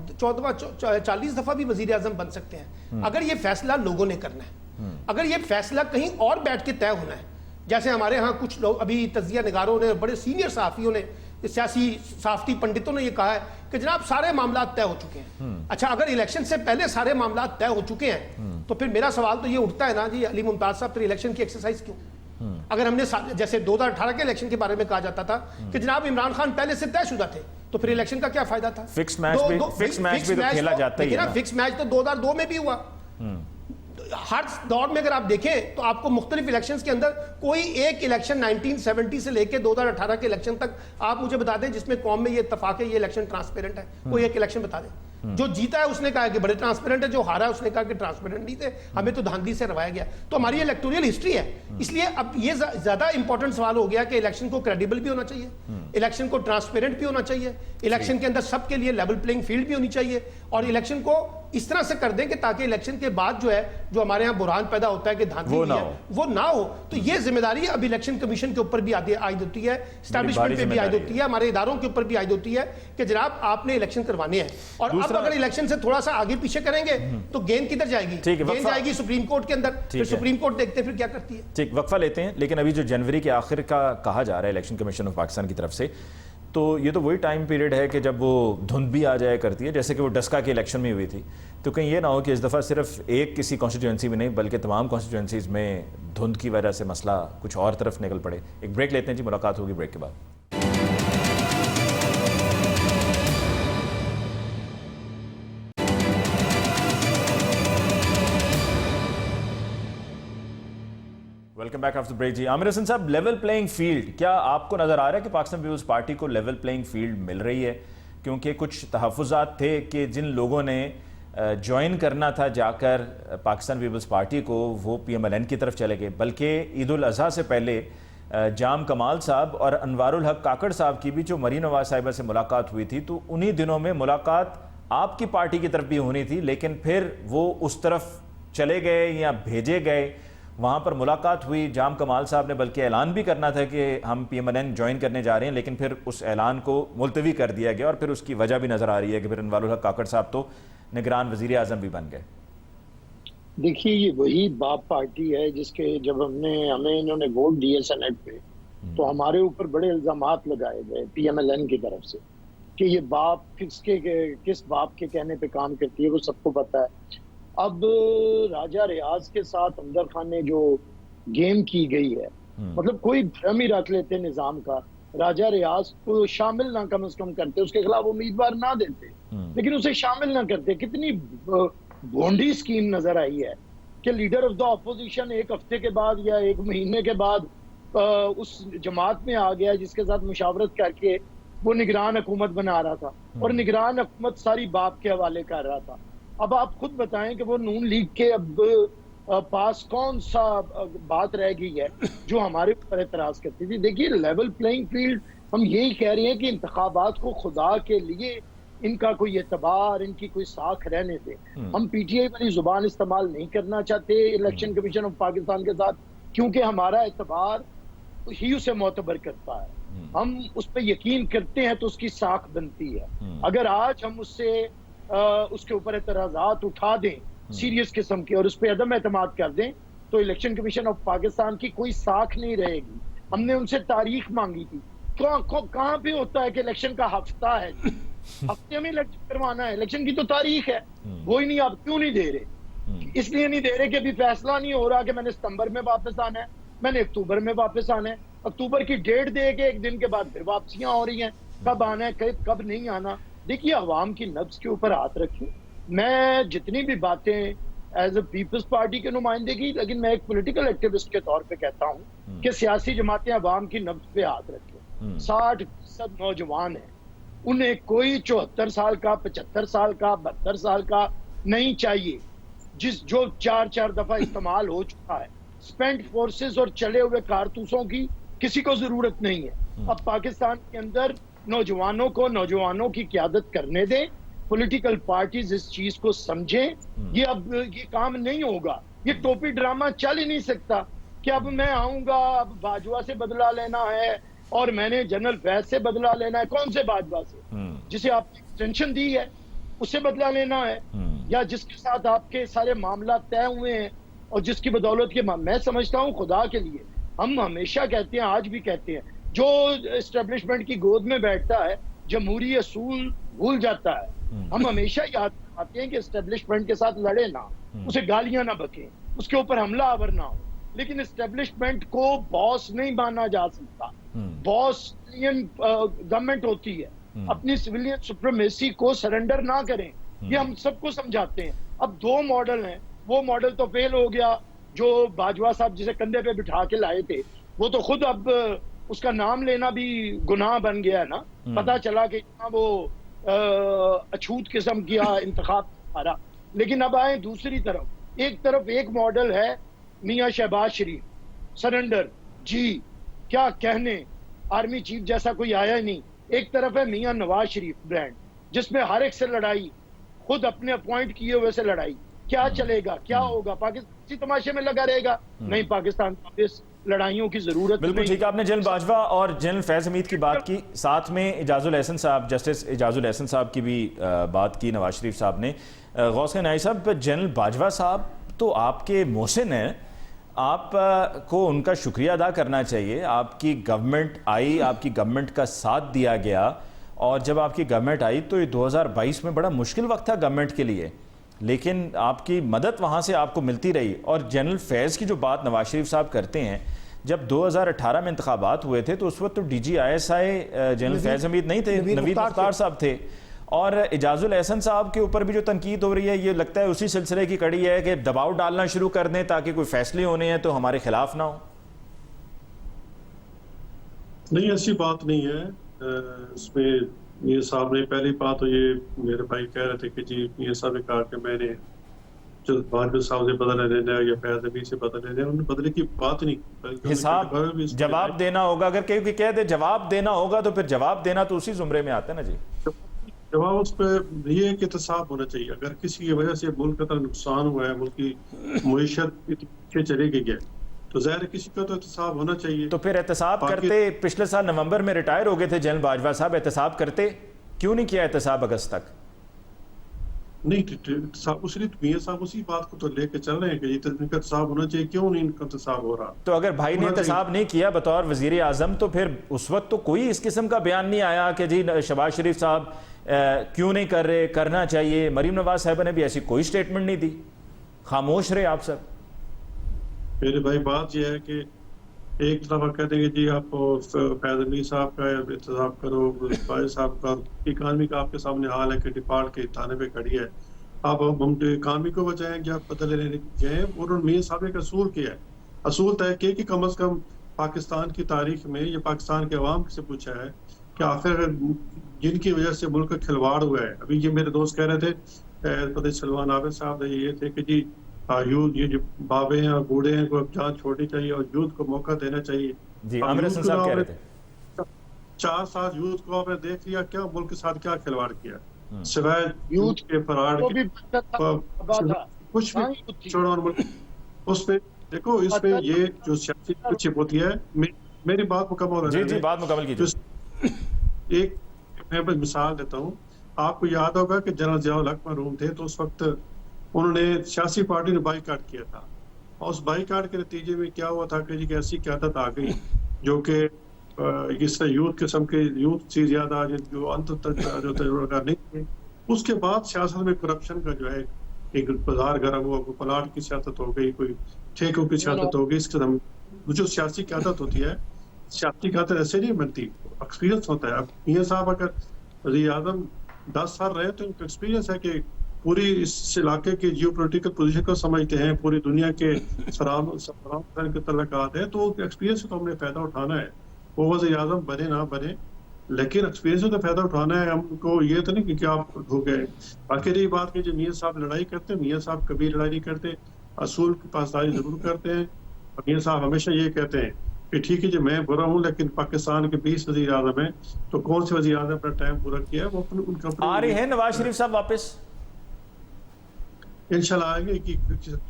40 दफा भी वजीर आजम बन सकते हैं अगर ये फैसला लोगों ने करना है। अगर ये फैसला कहीं और बैठ के तय होना है, जैसे हमारे यहाँ कुछ लोग अभी तजिया निगारों ने, बड़े सीनियर सहाफियों ने, सियासी साफ्ती पंडितों ने ये कहा है कि जनाब सारे मामला तय हो चुके हैं। अच्छा, अगर इलेक्शन से पहले सारे मामला तय हो चुके हैं तो फिर मेरा सवाल तो ये उठता है ना जी अली मुमताज साहब, फिर इलेक्शन की एक्सरसाइज क्यों? अगर हमने जैसे 2018 के इलेक्शन के बारे में कहा जाता था कि जनाब इमरान खान पहले से तयशुदा थे, तो फिर इलेक्शन का क्या फायदा था? फिक्स मैच भी तो खेला जाता ही है ना। फिक्स मैच तो 2002 में भी हुआ। हर दौर में अगर आप देखें तो आपको मुख्तलिफ इलेक्शंस के अंदर कोई एक इलेक्शन 1970 से लेकर 2018 के इलेक्शन तक आप मुझे बता दें जिसमें कौम में ये इत्तेफाक है ये इलेक्शन ट्रांसपेरेंट है, कोई एक इलेक्शन बता दें। जो जीता है उसने कहा कि बड़े ट्रांसपेरेंट है, जो हारा है उसने कहा कि ट्रांसपेरेंट नहीं थे, हमें तो धांधली से रवाया गया। तो हमारी इलेक्टोरल हिस्ट्री है। इसलिए अब ये ज्यादा इंपॉर्टेंट सवाल हो गया कि इलेक्शन को क्रेडिबल भी होना चाहिए, इलेक्शन को ट्रांसपेरेंट भी होना चाहिए, इलेक्शन के अंदर सबके लिए लेवल प्लेइंग फील्ड भी होनी चाहिए, और इलेक्शन को इस तरह से कर दें कि ताकि इलेक्शन के बाद जो है जो हमारे यहाँ बुरहान पैदा होता है कि धांधली वो ना हो। तो ये जिम्मेदारी अब इलेक्शन कमीशन के ऊपर भी आयद होती है, एस्टैब्लिशमेंट पे भी आयद होती है, हमारे इदारों के ऊपर भी आयद होती है कि जनाब आपने इलेक्शन करवाने हैं। और अब अगर इलेक्शन से थोड़ा सा आगे पीछे करेंगे तो गेंद किधर जाएगी? गेंद जाएगी सुप्रीम कोर्ट के अंदर, फिर सुप्रीम कोर्ट देखते हैं फिर क्या करती है। ठीक, वक्फा लेते हैं। लेकिन अभी जो जनवरी के आखिर का कहा जा रहा है इलेक्शन कमीशन ऑफ पाकिस्तान की तरफ से, तो ये तो वही टाइम पीरियड है कि जब वो धुंध भी आ जाया करती है, जैसे कि वो डस्का के इलेक्शन में हुई थी। तो कहीं ये ना हो कि इस दफ़ा सिर्फ एक किसी कॉन्स्टिट्यूंसी में नहीं बल्कि तमाम कॉन्स्टिट्यूंसीज में धुंध की वजह से मसला कुछ और तरफ निकल पड़े। एक ब्रेक लेते हैं जी, मुलाकात होगी ब्रेक के बाद। वेलकम बैक आफ्टर ब्रेक जी। आमिर हसन साहब, लेवल प्लेइंग फील्ड, क्या आपको नजर आ रहा है कि पाकिस्तान पीपल्स पार्टी को लेवल प्लेइंग फील्ड मिल रही है? क्योंकि कुछ तहफ़्फ़ुज़ात थे कि जिन लोगों ने ज्वाइन करना था जाकर पाकिस्तान पीपल्स पार्टी को, वो PMLN की तरफ चले गए। बल्कि ईद उल अज़हा से पहले जाम कमाल साहब और अनवारुल हक काकड़ साहब की भी जो मरीन नवाज साहिबा से मुलाकात हुई थी, तो उन्हीं दिनों में मुलाकात आपकी पार्टी की तरफ भी होनी थी, लेकिन फिर वो उस तरफ चले गए या भेजे गए। वहाँ पर मुलाकात हुई, जाम कमाल साहब ने बल्कि ऐलान भी करना था कि हम PMLN ज्वाइन करने जा रहे हैं, लेकिन फिर उस ऐलान को मुलतवी कर दिया गया। और फिर उसकी वजह भी नज़र आ रही है कि फिर अनवारुल हक काकड़ साहब तो निगरान वज़ीर आज़म भी बन गए। देखिए, ये वही बाप पार्टी है जिसके जब हमें इन्होंने वोट दिए सेनेट पे, तो हमारे ऊपर बड़े इल्जामात लगाए गए PMLN की तरफ से कि ये बाप किस बाप के कहने पे काम करती है, वो सबको पता है। अब राजा रियाज के साथ अमजद खान ने जो गेम की गई है, मतलब कोई भ्रम ही रख लेते निजाम का, राजा रियाज को शामिल ना कम से कम करते, उसके खिलाफ उम्मीदवार ना देते, लेकिन उसे शामिल ना करते। कितनी भोंडी स्कीम नजर आई है कि लीडर ऑफ द ऑपोजिशन एक हफ्ते के बाद या एक महीने के बाद उस जमात में आ गया जिसके साथ मुशावरत करके वो निगरान हुकूमत बना रहा था, और निगरान हुकूमत सारी बाप के हवाले कर रहा था। अब आप खुद बताएं कि वो नून लीग के अब पास कौन सा बात रह गई है जो हमारे ऊपर एतराज करती थी। देखिए, लेवल प्लेइंग फील्ड, हम यही कह रहे हैं कि इंतखाबात को खुदा के लिए इनका कोई एतबार, इनकी कोई साख रहने दे। हम PTI वाली जुबान इस्तेमाल नहीं करना चाहते इलेक्शन कमीशन ऑफ पाकिस्तान के साथ, क्योंकि हमारा एतबार ही उसे मोतबर करता है। हम उस पर यकीन करते हैं तो उसकी साख बनती है। अगर आज हम उसके ऊपर एतराजात उठा दें सीरियस किस्म के और उस पर अदम एतमाद कर दें, तो इलेक्शन कमीशन ऑफ पाकिस्तान की कोई साख नहीं रहेगी। हमने उनसे तारीख मांगी थी, कहाँ पे होता है कि इलेक्शन का हफ्ता है, हफ्ते में इलेक्शन करवाना है, इलेक्शन की तो तारीख है, वो ही नहीं। आप क्यों नहीं दे रहे? इसलिए नहीं दे रहे कि अभी फैसला नहीं हो रहा कि मैंने सितंबर में वापस आना है, मैंने अक्टूबर में वापस आना है। अक्टूबर की डेट दे के एक दिन के बाद फिर वापसियां हो रही हैं, कब आना है कब नहीं आना। देखिए, अवाम की नब्ज के ऊपर हाथ रखें। मैं जितनी भी बातें एज ए पीपल्स पार्टी के नुमाइंदे की, लेकिन मैं एक पॉलिटिकल एक्टिविस्ट के तौर पे कहता हूं कि सियासी जमातें अवाम की नब्ज पे हाथ रखें। 60% नौजवान हैं, उन्हें कोई 74 साल का, 75 साल का, 72 साल का नहीं चाहिए जो 4 दफा इस्तेमाल हो चुका है। स्पेंट फोर्सेस और चले हुए कारतूसों की किसी को जरूरत नहीं है। अब पाकिस्तान के अंदर नौजवानों को नौजवानों की क़यादत करने दें, पॉलिटिकल पार्टीज इस चीज को समझें। ये अब ये काम नहीं होगा, ये टोपी ड्रामा चल ही नहीं सकता कि अब मैं आऊंगा, अब बाजवा से बदला लेना है और मैंने जनरल फैज से बदला लेना है। कौन से बाजवा से? जिसे आपने एक्सटेंशन दी है उससे बदला लेना है, या जिसके साथ आपके सारे मामला तय हुए हैं और जिसकी बदौलत के मैं समझता हूँ, खुदा के लिए हम हमेशा कहते हैं, आज भी कहते हैं, जो एस्टेब्लिशमेंट की गोद में बैठता है जमहूरी असूल भूल जाता है। हम हमेशा याद आते हैं कि एस्टेब्लिशमेंट के साथ लड़े ना, उसे गालियां ना बकें, उसके ऊपर हमला आवर ना हो, लेकिन एस्टेब्लिशमेंट को बॉस नहीं माना जा सकता। बॉस गवर्नमेंट होती है, अपनी सिविलियन सुप्रीमेसी को सरेंडर ना करें, ये हम सबको समझाते हैं। अब 2 मॉडल हैं, वो मॉडल तो फेल हो गया जो बाजवा साहब जिसे कंधे पे बिठा के लाए थे, वो तो खुद अब उसका नाम लेना भी गुनाह बन गया है ना। पता चला कि वो अछूत किस्म किया इंतखाब हारा। लेकिन अब आए दूसरी तरफ, एक तरफ एक मॉडल है मियां शहबाज शरीफ, सरेंडर जी क्या कहने, आर्मी चीफ जैसा कोई आया ही नहीं। एक तरफ है मियां नवाज शरीफ ब्रांड, जिसमें हर एक से लड़ाई, खुद अपने अपॉइंट किए हुए से लड़ाई। क्या चलेगा, क्या होगा? पाकिस्तान इसी तमाशे में लगा रहेगा? नहीं, पाकिस्तान को इस लड़ाइयों की जरूरत बिल्कुल नहीं। ठीक है। आपने जनरल बाजवा और जनरल फैज़ हमीद की बात की, साथ में इजाजुल एहसन साहब, जस्टिस इजाजुल एहसन साहब की भी बात की नवाज शरीफ साहब ने। गौस खान नाई साहब, जनरल बाजवा साहब तो आपके मोहसिन हैं, आप को उनका शुक्रिया अदा करना चाहिए। आपकी गवर्नमेंट आई, आपकी गवर्नमेंट का साथ दिया गया, और जब आपकी गवर्नमेंट आई तो ये 2022 में बड़ा मुश्किल वक्त था गवर्नमेंट के लिए, लेकिन आपकी मदद वहाँ से आपको मिलती रही। और जनरल फैज़ की जो बात नवाज शरीफ साहब करते हैं, जब 2018 में इंतखाबात हुए थे तो उस वक्त तो DGISI जनरल फैज़ हमीद नहीं थे, नवीद मुख्तार साहब थे। और इजाजुल एहसन साहब के ऊपर भी जो तनकीद हो रही है, ये लगता है उसी सिलसिले की कड़ी है कि दबाव डालना शुरू कर दें ताकि कोई फैसले होने हैं तो हमारे खिलाफ ना हो। नहीं, ऐसी बात नहीं है। इसमें ये साहब ने पहली बात तो ये मेरे भाई कह रहे थे कि जी ये साहब ने कहा कि मैंने जो बाजवा साहब से बदले लेना या फैज़ हमीद से बदले लेना, उन्होंने बदले की बात नहीं की। हिसाब जवाब देना होगा, अगर कोई कह दे जवाब देना होगा तो फिर जवाब देना तो उसी जुमरे में आता है ना जी। जवाब उस पर ये है कि एहतसाब होना चाहिए। अगर किसी की वजह से मुल्क का नुकसान हुआ है, मुल्क की मईशत पीछे चली गई है, तो ज़ाहिर किसी का तो एहतसाब होना चाहिए। तो फिर एहतसाब करते, पिछले साल नवंबर में रिटायर हो गए थे जनरल बाजवा साहब, एहतसाब करते, क्यों नहीं किया एहतसाब अगस्त तक? नहीं, उसी मियां साहब उसी बात को तो लेके चल रहे हैं कि इनका एहतसाब होना चाहिए, क्यों नहीं इनका एहतसाब हो रहा? तो अगर भाई ने एहतसाब नहीं किया बतौर वजीर आजम, तो फिर उस वक्त तो कोई इस किस्म का बयान नहीं आया कि जी शहबाज शरीफ साहब क्यों नहीं कर रहे, करना चाहिए। मरीम नवाज साहब ने भी ऐसी कोई स्टेटमेंट नहीं दी, खामोश रहे आप सब। मेरे भाई बात यह है कि एक तरफ आप कहते हैं कि जी आप फैज़ हमीद साहब का एहतसाब करो, भाई साहब का, इकानमी का आपके सामने हाल है कि डिफॉल्ट के थाने पे खड़ी है, आप हम इकानमी को बचाएंगे, आप बदले लेने जाए। और उन्होंने मियां साहब ने एक असूल किया है, असूल तय किया कि कम अज कम पाकिस्तान की तारीख में या पाकिस्तान के अवाम से पूछा है कि आखिर जिनकी वजह से मुल्क का खिलवाड़ हुआ है। अभी ये मेरे दोस्त कह रहे थे, सलमान आबिद साहब ये थे कि जी यूथ, ये जो बाबे हैं और बूढ़े हैं को अब जान छोड़नी चाहिए और यूथ को मौका देना चाहिए। जी, आमिर हसन साहब कह रहे थे 4 साल यूथ को आपने देख लिया क्या मुल्क के साथ क्या खिलवाड़ किया, सिवाय यूथ के फरार कुछ भी छोड़ो मुल्क। उस पे देखो, इस पे ये जो सियासी चिप होती है, मेरी बात मुकम्मल जी जी बात मुकम्मल कीजिए। एक मैं बस मिसाल देता हूँ, आपको याद होगा कि जनरल ज़ियाउल हक मरहूम थे तो उस वक्त उन्होंने सियासी पार्टी ने बाईकाट किया था, और उस बाईकाट के नतीजे में क्या हुआ था कि जी ऐसी क़यादत आ गई जो कि इससे यूथ किस्म के यूथ से ज्यादा जो अंत तक जो तजुर्बा नहीं थे। उसके बाद सियासत में करप्शन का जो है एक बाजार गर्म हुआ, कोई प्लाट की सियासत हो गई, कोई ठेकों की सियासत हो गई। इस किस्म जो सियासी क़यादत होती है, सियासी क़यादत ऐसे नहीं बनती, एक्सपीरियंस होता है। अब मियां साहब अगर वज़ीर आज़म 10 साल रहे तो उनका एक्सपीरियंस है कि पूरी इस इलाके की जियो पोलिटिकल पोजिशन को समझते हैं, पूरी दुनिया के के तल्लुकात है, तो एक्सपीरियंस से तो हमने फ़ायदा उठाना है। वो वज़ीर आज़म बने ना बने, लेकिन एक्सपीरियंस से तो फ़ायदा उठाना है हमको। ये तो नहीं कि आप हो गए। बाकी रही बात की जो मियां साहब लड़ाई करते हैं, मियां साहब कभी लड़ाई नहीं करते, असूल की पासदारी जरूर करते हैं। और मियां साहब हमेशा ये कहते हैं कि ठीक है जी मैं बुरा हूँ, लेकिन पाकिस्तान के 20 वज़ीर आज़म हैं, तो कौन से वज़ीर आज़म अपना टाइम पूरा किया है, वो उनका आ रहे हैं नवाज शरीफ साहब वापस इंशाल्लाह आएंगे कि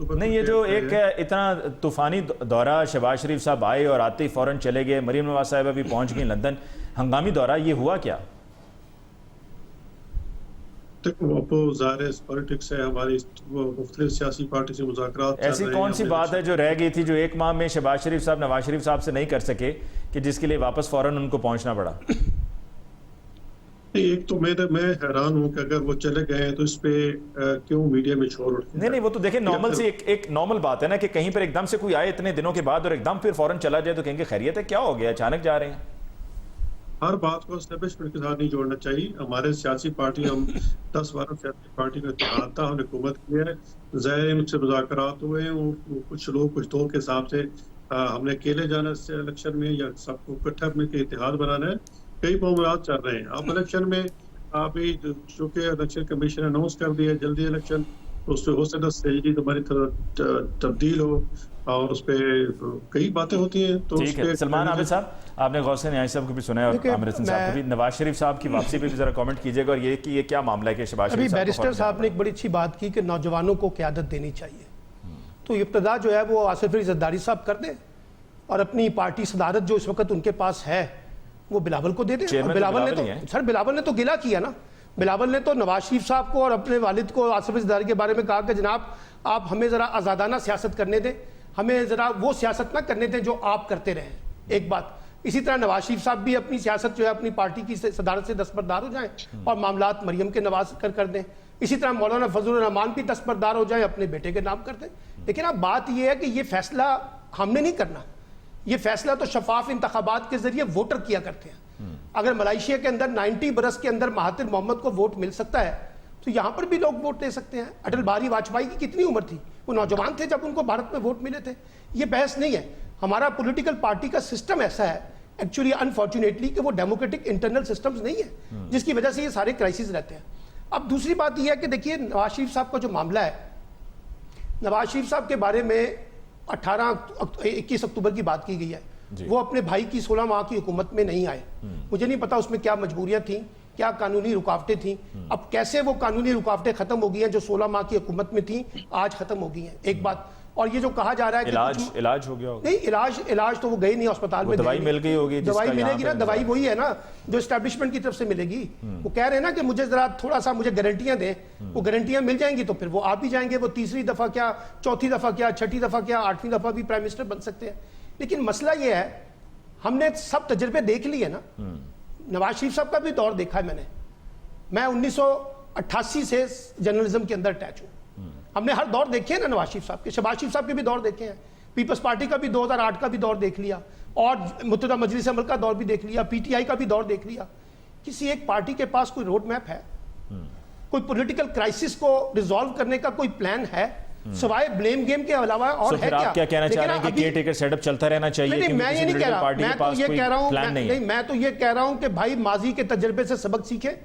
नहीं। ये जो एक इतना तूफानी दौरा, शहबाज शरीफ साहब आए और आते ही फौरन चले गए, मरीम नवाज साहब अभी पहुंच गई लंदन, हंगामी दौरा, ये हुआ क्या? पॉलिटिक्स है हमारी, मुख्तलिफ सियासी पार्टी से मुज़ाकरात। ऐसी कौन सी बात है जो रह गई थी जो 1 माह में शहबाज शरीफ साहब नवाज शरीफ साहब से नहीं कर सके कि जिसके लिए वापस फौरन उनको पहुंचना पड़ा? एक तो मैं हैरान हूँ कि अगर वो चले गए तो इस पे क्यों मीडिया में शोर उठता है। नहीं वो तो देखिए नॉर्मल सी एक नॉर्मल बात है ना कि कहीं पर एकदम से कोई आए इतने दिनों के बाद और एकदम फिर फौरन चला जाए तो कहेंगे खैरियत है, क्या हो गया, अचानक जा रहे हैं। हर बात को एस्टेब्लिशमेंट के साथ नहीं जोड़ना चाहिए। हमारे सियासी पार्टी, हम 10-12 सियासी पार्टी का इत्तेहाद था, हमने हुकूमत की है, ज़ाहिर उनसे मुज़ाकरात हुए हैं, कुछ लोग कुछ दो के हिसाब से हमने अकेले जाना इलेक्शन में या सबको इकट्ठा मिलकर इत्तेहाद बनाना है। कई मामलात चल रहे हैं। अब इलेक्शन में अभी चूँकि इलेक्शन कमीशन अनाउंस कर दिया जल्दी इलेक्शन, तो उस पर हो सकता स्ट्रेटजी तुम्हारी तरह तब्दील हो और उस पर कई बातें होती हैं। तो ठीक है सलमान आबिद साहब, आपने गौसे न्याय साहब को भी सुना है और आमिर हसन साहब को भी, नवाज शरीफ साहब की वापसी पे भी जरा कमेंट कीजिएगा और ये कि ये क्या मामला है कि शहबाज शरीफ साहब, बैरिस्टर साहब ने एक बड़ी अच्छी बात की कि नौजवानों को क़यादत देनी चाहिए, तो इब्तदा जो है वो आसिफ अली ज़रदारी साहब कर दें और अपनी पार्टी सदारत जो इस वक्त उनके पास है वो बिलावल को दे दें। बिलावल ने तो सर बिलावल ने तो गिला किया ना, बिलावल ने तो नवाज शरीफ साहब को और अपने वालिद को आसिफ अली ज़रदारी के बारे में कहा कि जनाब आप हमें ज़रा आज़ादाना सियासत करने दें, हमें ज़रा वो सियासत ना करने दें जो आप करते रहें। एक बात। इसी तरह नवाज शरीफ साहब भी अपनी सियासत जो है अपनी पार्टी की सदारत से दस्तबरदार हो जाएं और मामलात मरियम के नवाज कर दें। इसी तरह मौलाना फजलुर रहमान भी दस्तबरदार हो जाएं, अपने बेटे के नाम कर दें। लेकिन अब बात यह है कि ये फैसला हमने नहीं करना, ये फैसला तो शफाफ इंतखाबात के जरिए वोटर किया करते हैं। अगर मलेशिया के अंदर 90 बरस के अंदर महातिर मोहम्मद को वोट मिल सकता है तो यहां पर भी लोग वोट दे सकते हैं। अटल बिहारी वाजपेयी की कितनी उम्र थी, वो नौजवान थे जब उनको भारत में वोट मिले थे। ये बहस नहीं है। हमारा पॉलिटिकल पार्टी का सिस्टम ऐसा है एक्चुअली अनफॉर्चुनेटली कि वो डेमोक्रेटिक इंटरनल सिस्टम्स नहीं है, जिसकी वजह से ये सारे क्राइसिस रहते हैं। अब दूसरी बात यह है कि देखिए नवाज शरीफ साहब का जो मामला है, नवाज शरीफ साहब के बारे में 21 अक्टूबर की बात की गई है। वो अपने भाई की 16 माह की हुकूमत में नहीं आए। मुझे नहीं पता उसमें क्या मजबूरियां थी, क्या कानूनी रुकावटें थी। अब कैसे वो कानूनी रुकावटें खत्म हो गई हैं जो 16 माह की हुकूमत में थी, आज खत्म हो गई हैं। एक बात। और ये जो कहा जा रहा है कि इलाज हो गया होगा। नहीं, इलाज तो वो गए नहीं अस्पताल में, दवाई मिल गई होगी, दवाई मिलेगी ना, दवाई वही है ना जो एस्टैब्लिशमेंट की तरफ से मिलेगी। वो कह रहे हैं ना कि मुझे जरा थोड़ा सा मुझे गारंटियां दें, वो गारंटियां मिल जाएंगी तो फिर वो आप भी जाएंगे, वो तीसरी दफा क्या, चौथी दफा क्या, छठी दफा क्या, 8वीं दफा भी प्राइम मिनिस्टर बन सकते हैं। लेकिन मसला ये है हमने सब तजुर्बे देख लिए ना। नवाज शरीफ साहब का भी दौर देखा है मैंने, मैं 1988 से जर्नलिज्म के अंदर अटैच हूं। हमने हर दौर देखे हैं ना नवाज शरीफ साहब के, शहबाज शरीफ साहब के भी दौर देखे हैं, पीपल्स पार्टी का भी 2008 का भी दौर देख लिया और मुत्तहदा मजलिस अमल का दौर भी देख लिया, पीटीआई का भी दौर देख लिया। किसी एक पार्टी के पास कोई रोड मैप है, कोई पॉलिटिकल क्राइसिस को रिजॉल्व करने का कोई प्लान है सवाए ब्लेम गेम के अलावा और है आप क्या कहना चाह रहे हैं कि केयरटेकर सेटअप चलता रहना चाहिए? नहीं, मैं ये नहीं कह रहा, मैं तो ये कह रहा हूं, नहीं मैं तो ये कह रहा हूं कि भाई माजी के तजर्बे से सबक सीखे।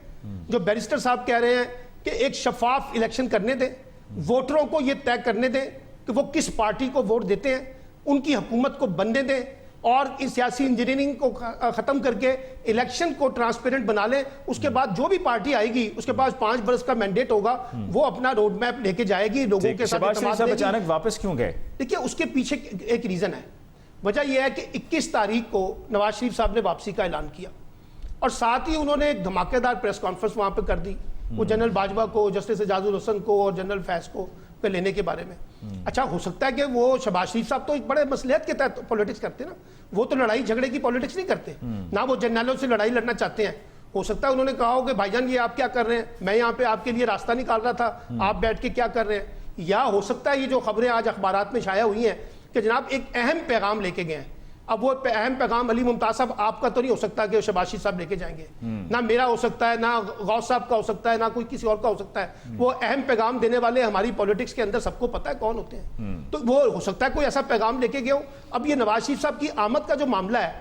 जो बैरिस्टर साहब कह रहे हैं कि एक शफाफ इलेक्शन करने दें, वोटरों को ये तय करने दें कि वो किस पार्टी को वोट देते हैं, उनकी हुकूमत को बनने दें और इस सियासी इंजीनियरिंग को खत्म करके इलेक्शन को ट्रांसपेरेंट बना लें। उसके बाद जो भी पार्टी आएगी उसके पास 5 बरस का मैंडेट होगा, वो अपना रोड मैप लेके जाएगी, लोगों के साथ। अचानक वापस क्यों गए? देखिए उसके पीछे एक रीजन है। वजह यह है कि 21 तारीख को नवाज शरीफ साहब ने वापसी का ऐलान किया और साथ ही उन्होंने एक धमाकेदार प्रेस कॉन्फ्रेंस वहां पर कर दी, वो जनरल बाजवा को, जस्टिस एजाजुल हसन को और जनरल फैज को पे लेने के बारे में। अच्छा हो सकता है कि वो शहबाज शरीफ साहब तो एक बड़े मसलियत के तहत पॉलिटिक्स करते हैं ना, वो तो लड़ाई झगड़े की पॉलिटिक्स नहीं करते ना, वो जर्नलों से लड़ाई लड़ना चाहते हैं। हो सकता है उन्होंने कहा हो कि भाईजान ये आप क्या कर रहे हैं, मैं यहाँ पे आपके लिए रास्ता निकाल रहा था, आप बैठ के क्या कर रहे हैं। या हो सकता है ये जो खबरें आज अखबारात में शाया हुई हैं कि जनाब एक अहम पैगाम लेके गए हैं। अब वो अहम पैगाम अली मुमताज साहब आपका तो नहीं हो सकता कि शहबाज शरीफ साहब लेके जाएंगे, ना मेरा हो सकता है, ना गौस साहब का हो सकता है, ना कोई किसी और का हो सकता है। वो अहम पैगाम देने वाले हमारी पॉलिटिक्स के अंदर सबको पता है कौन होते हैं, तो वो हो सकता है कोई ऐसा पैगाम लेके गए हो। अब ये नवाज शरीफ साहब की आमद का जो मामला है,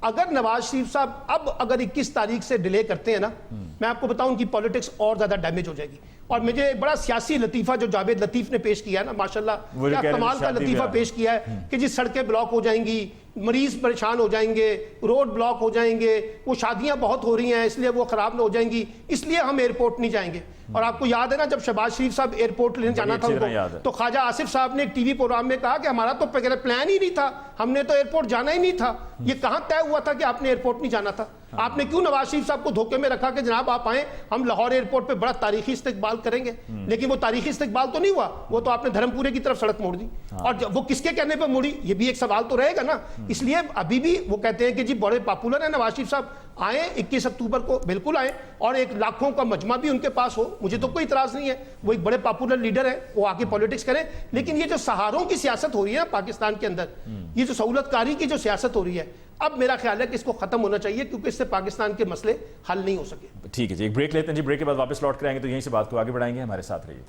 अगर नवाज शरीफ साहब अब अगर 21 तारीख से डिले करते हैं ना, मैं आपको बताऊं उनकी पॉलिटिक्स और ज्यादा डैमेज हो जाएगी। और मुझे एक बड़ा सियासी लतीफा जो जावेद लतीफ ने पेश किया है ना, माशाल्लाह क्या कमाल का लतीफा पेश किया है कि जी सड़कें ब्लॉक हो जाएंगी, मरीज परेशान हो जाएंगे, रोड ब्लॉक हो जाएंगे, वो शादियां बहुत हो रही हैं इसलिए वो खराब ना हो जाएंगी, इसलिए हम एयरपोर्ट नहीं जाएंगे। और आपको याद है ना जब शहबाज शरीफ साहब एयरपोर्ट लेने जाना था उनको, तो ख्वाजा आसिफ साहब ने टीवी प्रोग्राम में कहा कि हमारा तो प्लान ही नहीं था, हमने तो एयरपोर्ट जाना ही नहीं था। ये कहां तय हुआ था कि आपने एयरपोर्ट नहीं जाना था? आपने क्यों नवाज शरीफ साहब को धोखे में रखा कि जनाब आप आए, हम लाहौर एयरपोर्ट पे बड़ा तारीखी इस्तकबाल करेंगे। लेकिन वो तारीखी इस्तकबाल तो नहीं हुआ, वो तो आपने धर्मपुरे की तरफ सड़क मोड़ दी। और वो किसके कहने पे मोड़ी, ये भी एक सवाल तो रहेगा ना। इसलिए अभी भी वो कहते हैं कि जी बड़े पॉपुलर है नवाज शरीफ साहब। आए 21 अक्टूबर को बिल्कुल आए, और एक लाखों का मजमा भी उनके पास हो, मुझे तो कोई इतराज नहीं है। वो एक बड़े पॉपुलर लीडर है, वो आके पॉलिटिक्स करें। लेकिन ये जो सहारों की सियासत हो रही है ना पाकिस्तान के अंदर, ये जो सहूलतकारी की जो सियासत हो रही है, अब मेरा ख्याल है कि इसको खत्म होना चाहिए, क्योंकि इससे पाकिस्तान के मसले हल नहीं हो सके। ठीक है जी, एक ब्रेक लेते हैं जी, ब्रेक के बाद वापस लौट कर आएंगे तो यहीं से बात को आगे बढ़ाएंगे। हमारे साथ रहिए।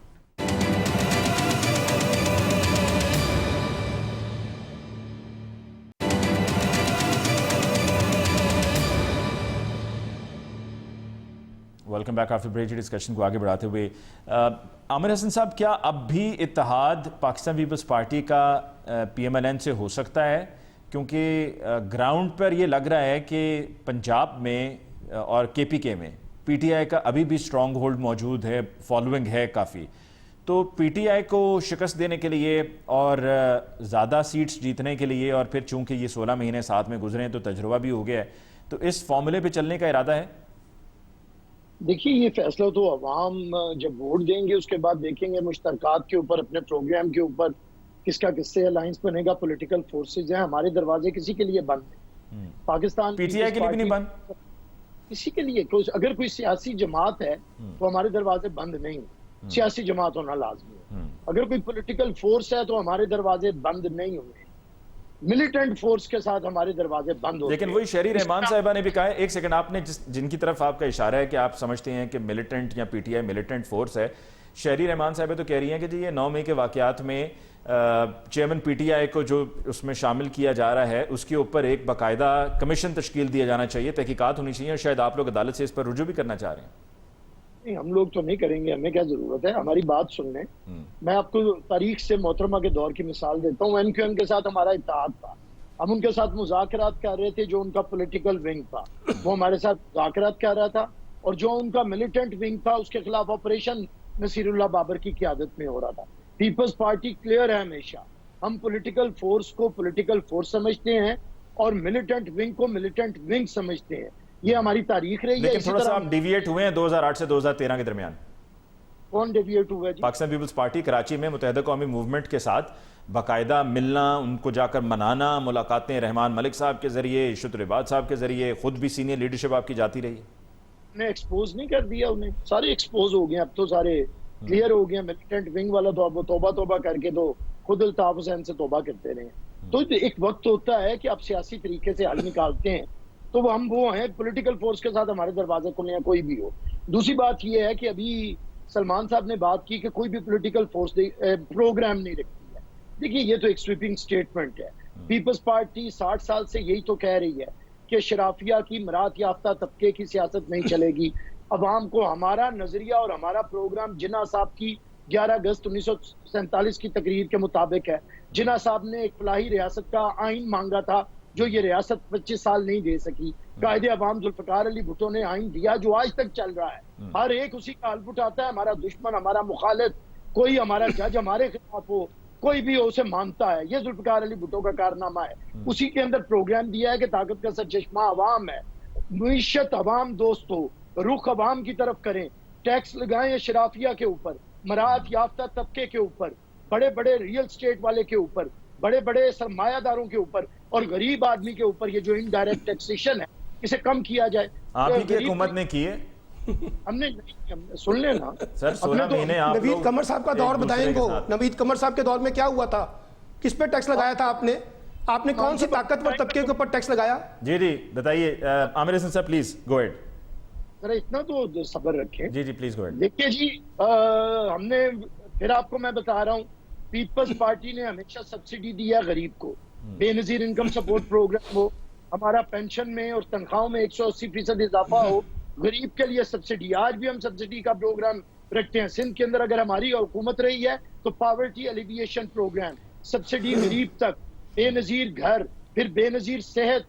Welcome back after break. Discussion को आगे बढ़ाते हुए आमिर हसन साहब, क्या अब भी इत्तेहाद पाकिस्तान पीपल्स पार्टी का PMLN से हो सकता है? क्योंकि ग्राउंड पर ये लग रहा है कि पंजाब में और KPK में PTI का अभी भी स्ट्रॉन्ग होल्ड मौजूद है, फॉलोइंग है काफ़ी। तो PTI को शिकस्त देने के लिए और ज़्यादा सीट्स जीतने के लिए, और फिर चूंकि ये 16 महीने साथ में गुजरे हैं तो तजुर्बा भी हो गया है, तो इस फॉर्मूले पे चलने का इरादा है? देखिए, ये फैसला तो अवाम जब वोट देंगे उसके बाद देखेंगे, मुश्तरकात के ऊपर, अपने प्रोग्राम के ऊपर किसका किससे अलायंस बनेगा। पॉलिटिकल फोर्सेज हैं, हमारे दरवाजे किसी के लिए बंद है। पाकिस्तान PTI के लिए भी नहीं बंद, किसी के लिए। अगर कोई सियासी जमात है तो हमारे दरवाजे बंद नहीं, सियासी जमात होना लाजमी है। अगर कोई पॉलिटिकल फोर्स है तो हमारे दरवाजे बंद नहीं हुए। मिलिटेंट फोर्स के साथ हमारे दरवाजे बंद होते हैं। लेकिन वही शहरी रहमान साहिबा ने भी कहा है, एक सेकंड, आपने जिनकी तरफ आपका इशारा है कि आप समझते हैं कि मिलिटेंट या PTI मिलिटेंट फोर्स है, शहरी रहमान साहिबा तो कह रही हैं कि जी ये 9 मई के वाकयात में चेयरमैन PTI को जो उसमें शामिल किया जा रहा है उसके ऊपर एक बाकायदा कमीशन तश्कील दिया जाना चाहिए, तहकीकात होनी चाहिए, और शायद आप लोग अदालत से इस पर रुजू भी करना चाह रहे हैं। नहीं, हम लोग तो नहीं करेंगे, हमें क्या जरूरत है, हमारी बात सुनने। मैं आपको तारीख से मोहतरमा के दौर की मिसाल देता हूँ। MQM के साथ हमारा इत्तेहाद था, हम उनके साथ मुज़ाकरात कर रहे थे। जो उनका पॉलिटिकल विंग था वो हमारे साथ मुज़ाकरात कर रहा था, और जो उनका मिलिटेंट विंग था उसके खिलाफ ऑपरेशन नसीरुल्लाह बाबर की क़यादत में हो रहा था। पीपल्स पार्टी क्लियर है हमेशा, हम पॉलिटिकल फोर्स को पॉलिटिकल फोर्स समझते हैं और मिलिटेंट विंग को मिलिटेंट विंग समझते हैं। ये हमारी तारीख रही है। लेकिन थोड़ा सा आप डिविएट हुए हैं 2008 से 2013 के दरमियान। कौन डिविएट हुआ जी? पाकिस्तान पीपल्स पार्टी कराची में मुत्तहिदा कौमी मूवमेंट के साथ बाकायदा मिलना, उनको जाकर मनाना, मुलाकातें रहमान मलिक साहब के जरिए, शुतुरिबाद साहब के जरिए, खुद भी सीनियर लीडरशिप आपकी जाती रही। ने एक्सपोज नहीं कर दिया उन्हें, सारे एक्सपोज हो गए, अब तो सारे क्लियर हो गए। मिलिटेंट विंग वाला तो अब तौबा तौबा करके तो खुद अल्ताफ हुसैन से तौबा करते रहे। तो एक वक्त होता है कि आप सियासी तरीके से हल निकालते हैं, तो हम वो हैं पॉलिटिकल फोर्स के साथ हमारे दरवाजे खुले हैं, कोई भी हो। दूसरी बात ये है कि अभी सलमान साहब ने बात की कि कोई भी पॉलिटिकल फोर्स प्रोग्राम नहीं रखती है। देखिए, ये तो एक स्वीपिंग स्टेटमेंट है। पीपल्स पार्टी 60 साल से यही तो कह रही है कि शराफिया की मरात याफ्ता तबके की सियासत नहीं चलेगी। अवाम को हमारा नजरिया और हमारा प्रोग्राम जिन्ना साहब की 11 अगस्त 1947 की तकरीर के मुताबिक है। जिन्ना साहब ने एक फलाही रियासत का आइन मांगा था जो ये रियासत 25 साल नहीं दे सकी। कायदे अवाम जुल्फकार अली भुट्टो ने आइन दिया जो आज तक चल रहा है। हर एक उसी का हल्फ उठाता है, हमारा दुश्मन, हमारा मुखालिफ, कोई हमारा जज हमारे खिलाफ हो, कोई भी उसे मानता है। ये जुल्फकार अली भुट्टो का कारनामा है। उसी के अंदर प्रोग्राम दिया है कि ताकत का सरचश्मा अवाम है, मुईशत अवाम दोस्त हो, रुख अवाम की तरफ करें, टैक्स लगाएं शराफिया के ऊपर, मरात याफ्ता तबके के ऊपर, बड़े बड़े रियल स्टेट वाले के ऊपर, बड़े बड़े सरमायादारों के ऊपर और गरीब आदमी के ऊपर ये जो इनडायरेक्ट टैक्सेशन है इसे कम किया जाए। आप ही की हुकूमत ने की है। हमने सुन लेना सर, 16 महीने आप लोग नवीद कमर साहब का दौर बताएं इनको। नवीद कमर साहब के दौर में क्या हुआ था, किस पे टैक्स लगाया था आपने कौन सी ताकतवर तबके के ऊपर टैक्स लगाया? जी जी बताइए आमिर हसन साहब, प्लीज गो अहेड। जरा इतना तो सब्र रखें। जी जी प्लीज गो अहेड। देखिए जी, हमने फिर आपको मैं बता रहा हूँ, पीपल्स पार्टी ने हमेशा सब्सिडी दिया गरीब को, बेनजीर इनकम सपोर्ट प्रोग्राम हो, हमारा पेंशन में और तनख्वाहों में 180% इजाफा हो, गरीब के लिए सब्सिडी। आज भी हम सब्सिडी का प्रोग्राम रखते हैं। सिंध के अंदर अगर हमारी हुकूमत रही है तो पावर्टी एलिविएशन प्रोग्राम, सब्सिडी गरीब तक, बेनजीर घर, फिर बेनजीर सेहत,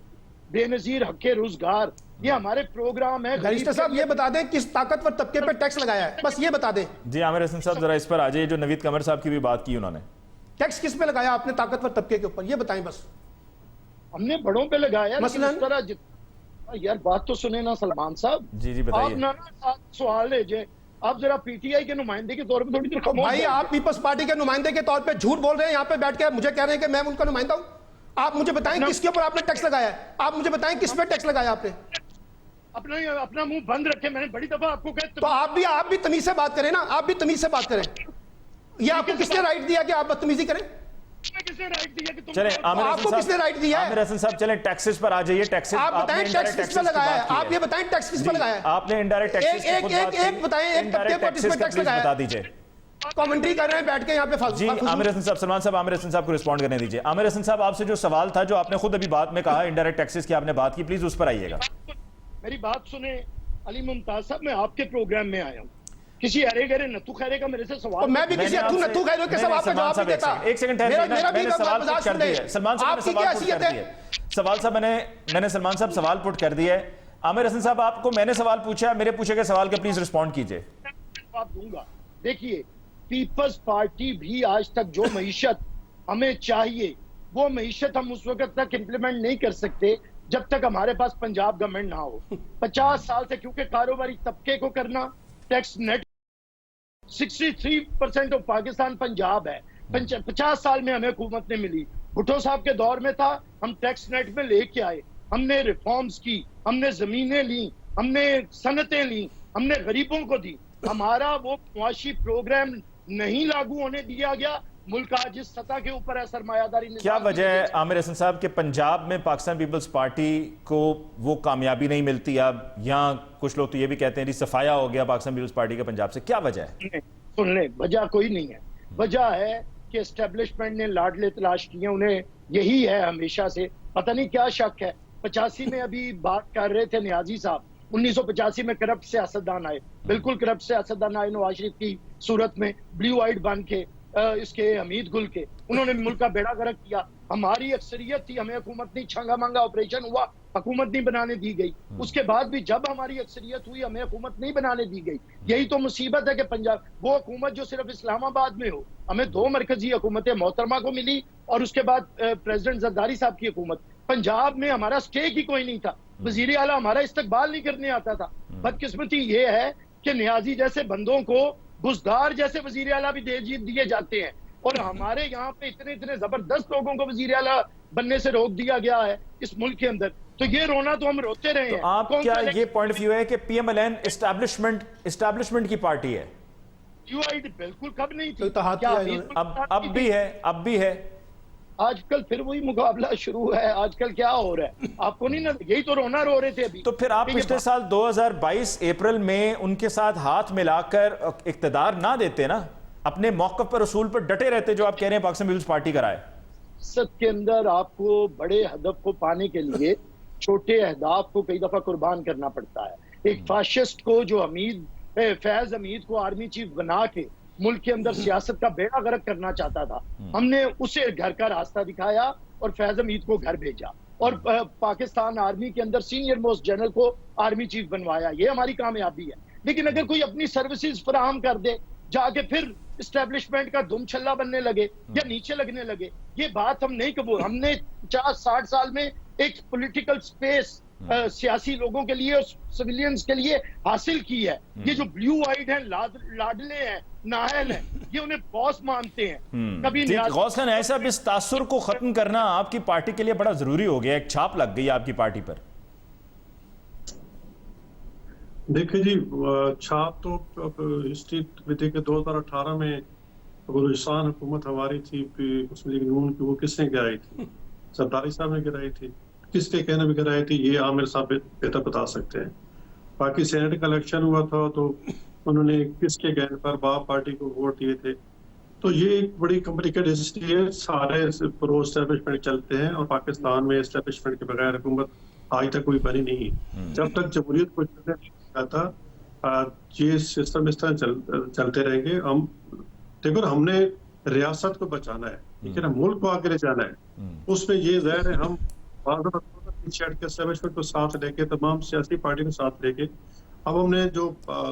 बेनजीर हक़े रोजगार, ये हमारे प्रोग्राम है। बैरिस्टर साहब ये बता दें किस ताकतवर तबके पे टैक्स लगाया है, बस ये बता दें। जी आमिर हसन साहब जरा इस पर आ जाइए, जो नवीद कमर साहब की भी बात की उन्होंने। टैक्स किस पे लगाया आपने ताकतवर तबके के ऊपर, ये बताएं बस। हमने बड़ों पे लगाया, मसलन? इस तरह यार बात तो सुने ना सलमान साहब। जी जी बताइए। आप ना सवाल ले जाए, आप जरा पीटीआई के नुमाइंदे के तौर पे थोड़ी देर खामोश भाई, आप पीपल्स पार्टी के नुमाइंदे के तौर पे झूठ बोल रहे हैं, यहाँ पे बैठ के मुझे कह रहे हैं कि मैं उनका नुमाइंदा हूँ। आप मुझे बताएं किसके ऊपर आपने टैक्स लगाया है, आप मुझे बताएं किस पे टैक्स लगाया आपने। अपना मुंह बंद रखे। मैंने बड़ी दफा आपको तो आप भी तमीज से बात करें ना, आप भी तमीज से बात करें। ये आपको किसने राइट दिया कि आप बदतमीजी करें? किसने राइट दिया कि तुम चले आपको किसने राइट दिया है? आमिर हसन साहब चले टैक्सेस पर आ जाइए। टैक्सेस आप बताएं टैक्स किस पे लगाया है? आप ये बताएं टैक्स किस पे लगाया है? आपने इनडायरेक्ट टैक्सेस एक बताएं, एक तबके को जिसमें टैक्स लगाया बता दीजिए। कमेंट्री कर रहे हैं बैठ के यहाँ पे जी आमिर हसन साहब, सलमान साहब आमिर हसन साहब को रिस्पॉन्ड करने दीजिए। आमिर हसन साहब, आपसे जो सवाल था, जो आपने खुद अभी बात में कहा इनडायरेक्ट टैक्सेस की आपने बात की, प्लीज उस पर आइएगा। मेरी बात सुने अली मुमताज साहब, मैं आपके प्रोग्राम में आया हूँ। किसी अरे गरे नतू खैरे का मेरे से सवाल, मैं भी किसी नतू खैरे के सवाल का जवाब नहीं देता। एक सेकंड मैंने सवाल पुट कर दिया। सलमान साहब ने सवाल पुट कर दिया। सवाल साहब मैंने सलमान साहब सवाल पुट कर दिया है। आमिर हसन साहब, आपको मैंने सवाल पूछा, मेरे पूछे गए सवाल का प्लीज रिस्पॉन्ड कीजिए। जवाब दूंगा। देखिए, पीपल्स पार्टी भी आज तक जो मईशत हमें चाहिए, वो मईशत हम उस वक्त तक इंप्लीमेंट नहीं कर सकते जब तक हमारे पास पंजाब गवर्नमेंट ना हो। 50 साल से, क्योंकि कारोबारी तबके को करना tax net 63% of Pakistan Punjab है। 50 साल में हमें हुकूमत ने मिली। भुट्टो साहब के दौर में था, हम टैक्स नेट में लेके आए, हमने रिफॉर्म्स की, हमने जमीनें ली, हमने सनतें ली, हमने गरीबों को दी। हमारा वो मुआशी प्रोग्राम नहीं लागू होने दिया गया। मुल्क आज इस सतह के ऊपर है सरमायादारी। क्या वजह है आमिर हसन साहब के पंजाब में पाकिस्तान पीपल्स पार्टी को वो कामयाबी नहीं मिलती? अब यहाँ कुछ लोग तो ये भी कहते हैं कि सफाया हो गया पाकिस्तान पीपल्स पार्टी का पंजाब से, क्या वजह है? सुन ले, वजह कोई नहीं है। वजह है कि एस्टेब्लिशमेंट ने लाडले तलाश किए, उन्हें यही है हमेशा से, पता नहीं क्या शक है। 85 में अभी बात कर रहे थे नियाजी साहब, 1985 में करप्ट सियासतदान आए, बिल्कुल करप्ट सियासतदान आए नवाज शरीफ की सूरत में, ब्लू आइड बन के इसके हमीद गुल के, उन्होंने मुल्क का बेड़ा गर्क किया। हमारी अक्सरियत थी, हमें हुकूमत नहीं, छंगा मांगा ऑपरेशन हुआ, हुकूमत नहीं बनाने दी गई। उसके बाद भी जब हमारी अक्सरियत हुई, हमें हुकूमत नहीं बनाने दी गई। यही तो मुसीबत है कि पंजाब, वो हुकूमत जो सिर्फ इस्लामाबाद में हो, हमें 2 मरकजी हुकूमतें मोहतरमा को मिली और उसके बाद प्रेसिडेंट जरदारी साहब की हुकूमत। पंजाब में हमारा स्टेक ही कोई नहीं था, वजीर आला हमारा इस्तकबाल नहीं करने आता था। बदकिस्मती ये है कि नियाजी जैसे बंदों को बुजदार जैसे वजीर आला भी दिए जाते हैं, और हमारे यहाँ पे इतने जबरदस्त लोगों को वजीर आला बनने से रोक दिया गया है इस मुल्क के अंदर। तो ये रोना तो हम रोते रहे हैं। आप क्या ये पॉइंट ऑफ व्यू है कि पीएमएलएन एस्टैब्लिशमेंट की पार्टी है? यूआईडी बिल्कुल कब नहीं थी, तो अब भी है। आजकल फिर वही मुकाबला शुरू है। आजकल क्या हो रहा है आपको नहीं ना, यही तो रोना रो रहे थे अभी। तो फिर आप पिछले साल 2022 अप्रैल में उनके साथ हाथ मिलाकर इक्तदार ना देते ना, अपने मौक़िफ़ पर उसूल पर डटे रहते, जो आप कह रहे हैं पाकिस्तान पीपल्स पार्टी कराए। सियासत के अंदर आपको बड़े हदफ को पाने के लिए छोटे अहदाफ को कई दफा कुर्बान करना पड़ता है। एक फाशिस्ट को, जो फैज हमीद को आर्मी चीफ बना के मुल्क के अंदर सियासत का बेड़ा गर्क करना चाहता था, हमने उसे घर का रास्ता दिखाया और फैज हमीद को घर भेजा और पाकिस्तान आर्मी के अंदर सीनियर मोस्ट जनरल को आर्मी चीफ बनवाया। ये हमारी कामयाबी है। लेकिन अगर कोई अपनी सर्विसेज फराहम कर दे, जाके फिर एस्टेब्लिशमेंट का दुम छल्ला बनने लगे या नीचे लगने लगे, ये बात हम नहीं कबूल। हमने 50-60 साल में एक पॉलिटिकल स्पेस सियासी लोगों के लिए और सिविलियंस के लिए हासिल की है। ये जो ब्लू आइड हैं, लाडले हैं, नाहल हैं, ये उन्हें बॉस मानते हैं। कभी गौसलन, ऐसा इस तासुर को खत्म करना आपकी पार्टी के लिए बड़ा जरूरी हो गया, एक छाप लग गई आपकी पार्टी पर। देखिए जी, छाप तो हिस्ट्री देखिए 2018 में बलूचिस्तान हुकूमत हमारी थी, मुस्लिम लीग नून की, वो किसने गिराई थी? सरदारी साहब ने गिराई थी। किसके कहने में गिराई थी, ये आमिर साहब बेहतर बता सकते हैं। बाकी सेनेट का इलेक्शन हुआ था तो उन्होंने किसके कहने पर बाप पार्टी को वोट दिए थे। तो ये एक बड़ी कॉम्प्लिकेटेड हिस्ट्री है। सारे प्रो एस्टेब्लिशमेंट चलते हैं और पाकिस्तान में एस्टेब्लिशमेंट के बगैर हुकूमत आज तक कोई बनी नहीं। जब तक जमहूरियत को चलने नहीं आता, ये सिस्टम इस तरह चलते रहेंगे। हम देखो, हमने रियासत को बचाना है, ठीक है ना, मुल्क को आगे ले जाना है। उसमें ये ज़ाहिर है हम एस्टेब्लिशमेंट को साथ लेके, तमाम सियासी पार्टी को साथ लेके, अब हमने जो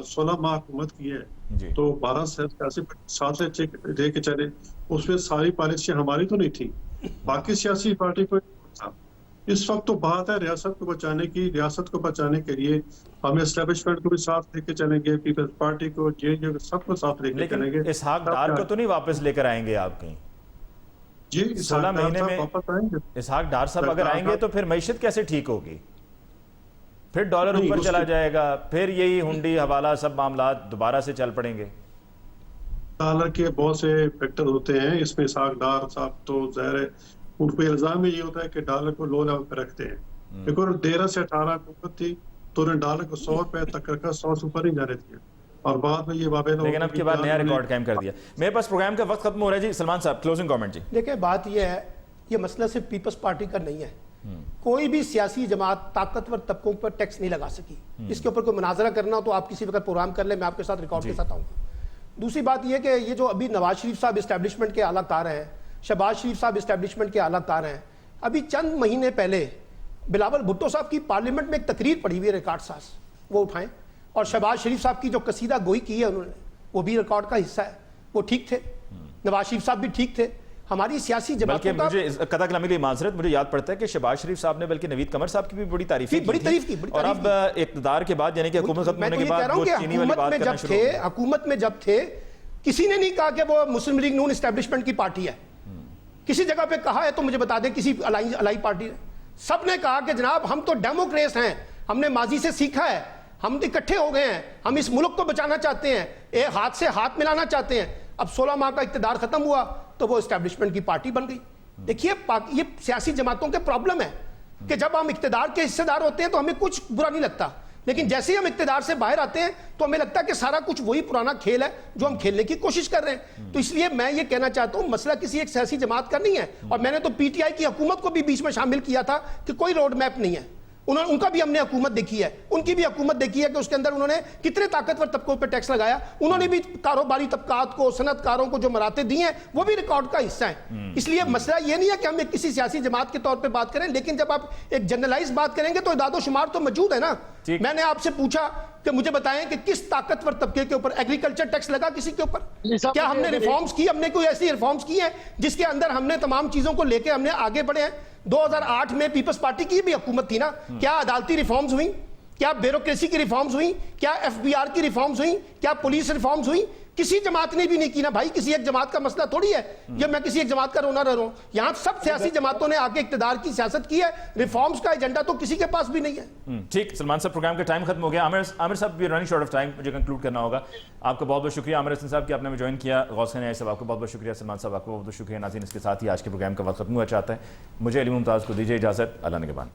16 माह हुकूमत की है तो 12 सियासी साथ लेके चले। उसमें सारी पॉलिसी हमारी तो नहीं थी, बाकी सियासी पार्टी को था। इस वक्त तो बात है रियासत को बचाने की। रियासत को बचाने के लिए हम एस्टेब्लिशमेंट को भी साथ लेके चलेंगे, पीपल्स पार्टी को, जे सबको साथ लेके चलेंगे। इसहाक डार को तो नहीं वापस लेकर आएंगे आप कहीं? जी, 16 महीने में वापस आएंगे। इसहाक डार साहब अगर आएंगे तो फिर मईशत कैसे ठीक होगी? फिर डॉलर नहीं, ऊपर उसके- चला जाएगा, फिर यही हुंडी हवाला सब मामला दोबारा से चल पड़ेंगे। डॉलर के बहुत से फैक्टर होते हैं, इसमें सागदार साहब तो ज़ाहिर है उन पे इल्जाम ही ये होता है कि डॉलर को लो लेवल पे रखते हैं। देखो 13 से 18 हुकूमत थी तो उन्होंने डॉलर को 100 रुपए तक रखा, 100 से ऊपर नहीं जाने दिया, और बाद में ये वाबेला लेकिन अब के बाद नया रिकॉर्ड कायम कर दिया। मेरे पास प्रोग्राम का वक्त खत्म हो रहा है जी। सलमान साहब क्लोजिंग कमेंट जी। देखिए बात यह है, ये मसला सिर्फ पीपल्स पार्टी का नहीं है। कोई भी सियासी जमात ताकतवर तबकों पर टैक्स नहीं लगा सकी। इसके ऊपर कोई मुनाजरा करना हो तो आप किसी वक्त प्रोग्राम कर ले, मैं आपके साथ रिकॉर्ड के साथ आऊंगा। दूसरी बात यह कि ये जो अभी नवाज शरीफ साहब इस्टेब्लिशमेंट के आला कार हैं, शहबाज शरीफ साहब इस्टेब्लिशमेंट के आला कार हैं, अभी चंद महीने पहले बिलावल भुट्टो साहब की पार्लियामेंट में एक तकरीर पड़ी हुई है, रिकॉर्ड सास वो उठाएं, और शहबाज शरीफ साहब की जो कसीदा गोई की है उन्होंने, वो भी रिकॉर्ड का हिस्सा है। वो ठीक थे, नवाज शरीफ साहब भी ठीक थे। हमारी सियासी बल्कि जमातों का मुझे कथा कलामी की माजरत, मुझे याद पड़ता है कि शहबाज शरीफ साहब ने बल्कि नवीद कमर साहब की भी बड़ी तारीफ की, बड़ी तारीफ की, और अब इक़्तिदार के बाद यानी कि हुकूमत खत्म मैं होने तो के ये कह बाद रहा हूं वो कि चीनी वाली बात करना शुरू हो गए। हुकूमत में जब थे किसी ने नहीं कहा कि वो मुस्लिम लीग नून एस्टेब्लिशमेंट की पार्टी है। किसी जगह पे कहा है तो मुझे बता दें, किसी अलाई पार्टी ने? सबने कहा कि जनाब हम तो डेमोक्रेट हैं, हमने माजी से सीखा है, हम इकट्ठे हो गए हैं, हम इस मुल्क को बचाना चाहते हैं, एक हाथ से हाथ मिलाना चाहते हैं। अब 16 माह का इक़्तिदार खत्म हुआ तो वो एस्टेब्लिशमेंट की पार्टी बन गई। देखिए ये सियासी जमातों के प्रॉब्लम है कि जब हम इक़्तिदार के हिस्सेदार होते हैं तो हमें कुछ बुरा नहीं लगता, लेकिन जैसे ही हम इक़्तिदार से बाहर आते हैं तो हमें लगता है कि सारा कुछ वही पुराना खेल है जो हम खेलने की कोशिश कर रहे हैं। तो इसलिए मैं ये कहना चाहता हूं, मसला किसी एक सियासी जमात का नहीं है। और मैंने तो पीटीआई की हुकूमत को भी बीच में शामिल किया था कि कोई रोड मैप नहीं है। उनका भी हमने हुकूमत देखी है, उनकी भी हुकूमत देखी है कि उसके अंदर उन्होंने कितने ताकतवर तबकों पर टैक्स लगाया। उन्होंने भी कारोबारी तबकात को, सनतकारों को जो मराते दी हैं वो भी रिकॉर्ड का हिस्सा है। इसलिए मसला ये नहीं है कि हम एक किसी सियासी जमात के तौर पे बात करें, लेकिन जब आप एक जनरलाइज बात करेंगे तो इदादो शुमार तो मौजूद है ना। मैंने आपसे पूछा कि मुझे बताएं कि किस ताकतवर तबके के ऊपर एग्रीकल्चर टैक्स लगा किसी के ऊपर? क्या हमने रिफॉर्म्स की? हमने कोई ऐसी रिफॉर्म्स की है जिसके अंदर हमने तमाम चीजों को लेकर हमने आगे बढ़े हैं? 2008 में पीपल्स पार्टी की भी हुकूमत थी ना। क्या अदालती रिफॉर्म्स हुई? क्या ब्यूरोक्रेसी की रिफॉर्म्स हुई? क्या एफबीआर की रिफॉर्म्स हुई? क्या पुलिस रिफॉर्म्स हुई? किसी जमात ने भी नहीं की ना भाई। किसी एक जमात का मसला थोड़ी है ये मैं किसी एक जमात का रोना रह रहा हूं। यहां सब सियासी जमातों ने आके इक्तदार की सियासत की है, रिफॉर्म्स का एजेंडा तो किसी के पास भी नहीं है। ठीक, सलमान साहब प्रोग्राम का टाइम खत्म हो गया। आमिर साहब भी रनिंग शॉर्ट ऑफ टाइम, मुझे कंक्लूड करना होगा। आपका बहुत बहुत शुक्रिया आमिर हसन साहब कि आपने ज्वाइन किया। गौस खान साहब आपको बहुत बहुत शुक्रिया। सलमान साहब आपको बहुत बहुत शुक्रिया। नाज़रीन, इसके साथ ही आज के प्रोग्राम का वक्त खत्म हुआ चाहता है। मुझे अली मुमताज़ को दीजिए इजाज़त। अल्लाह निगहबान।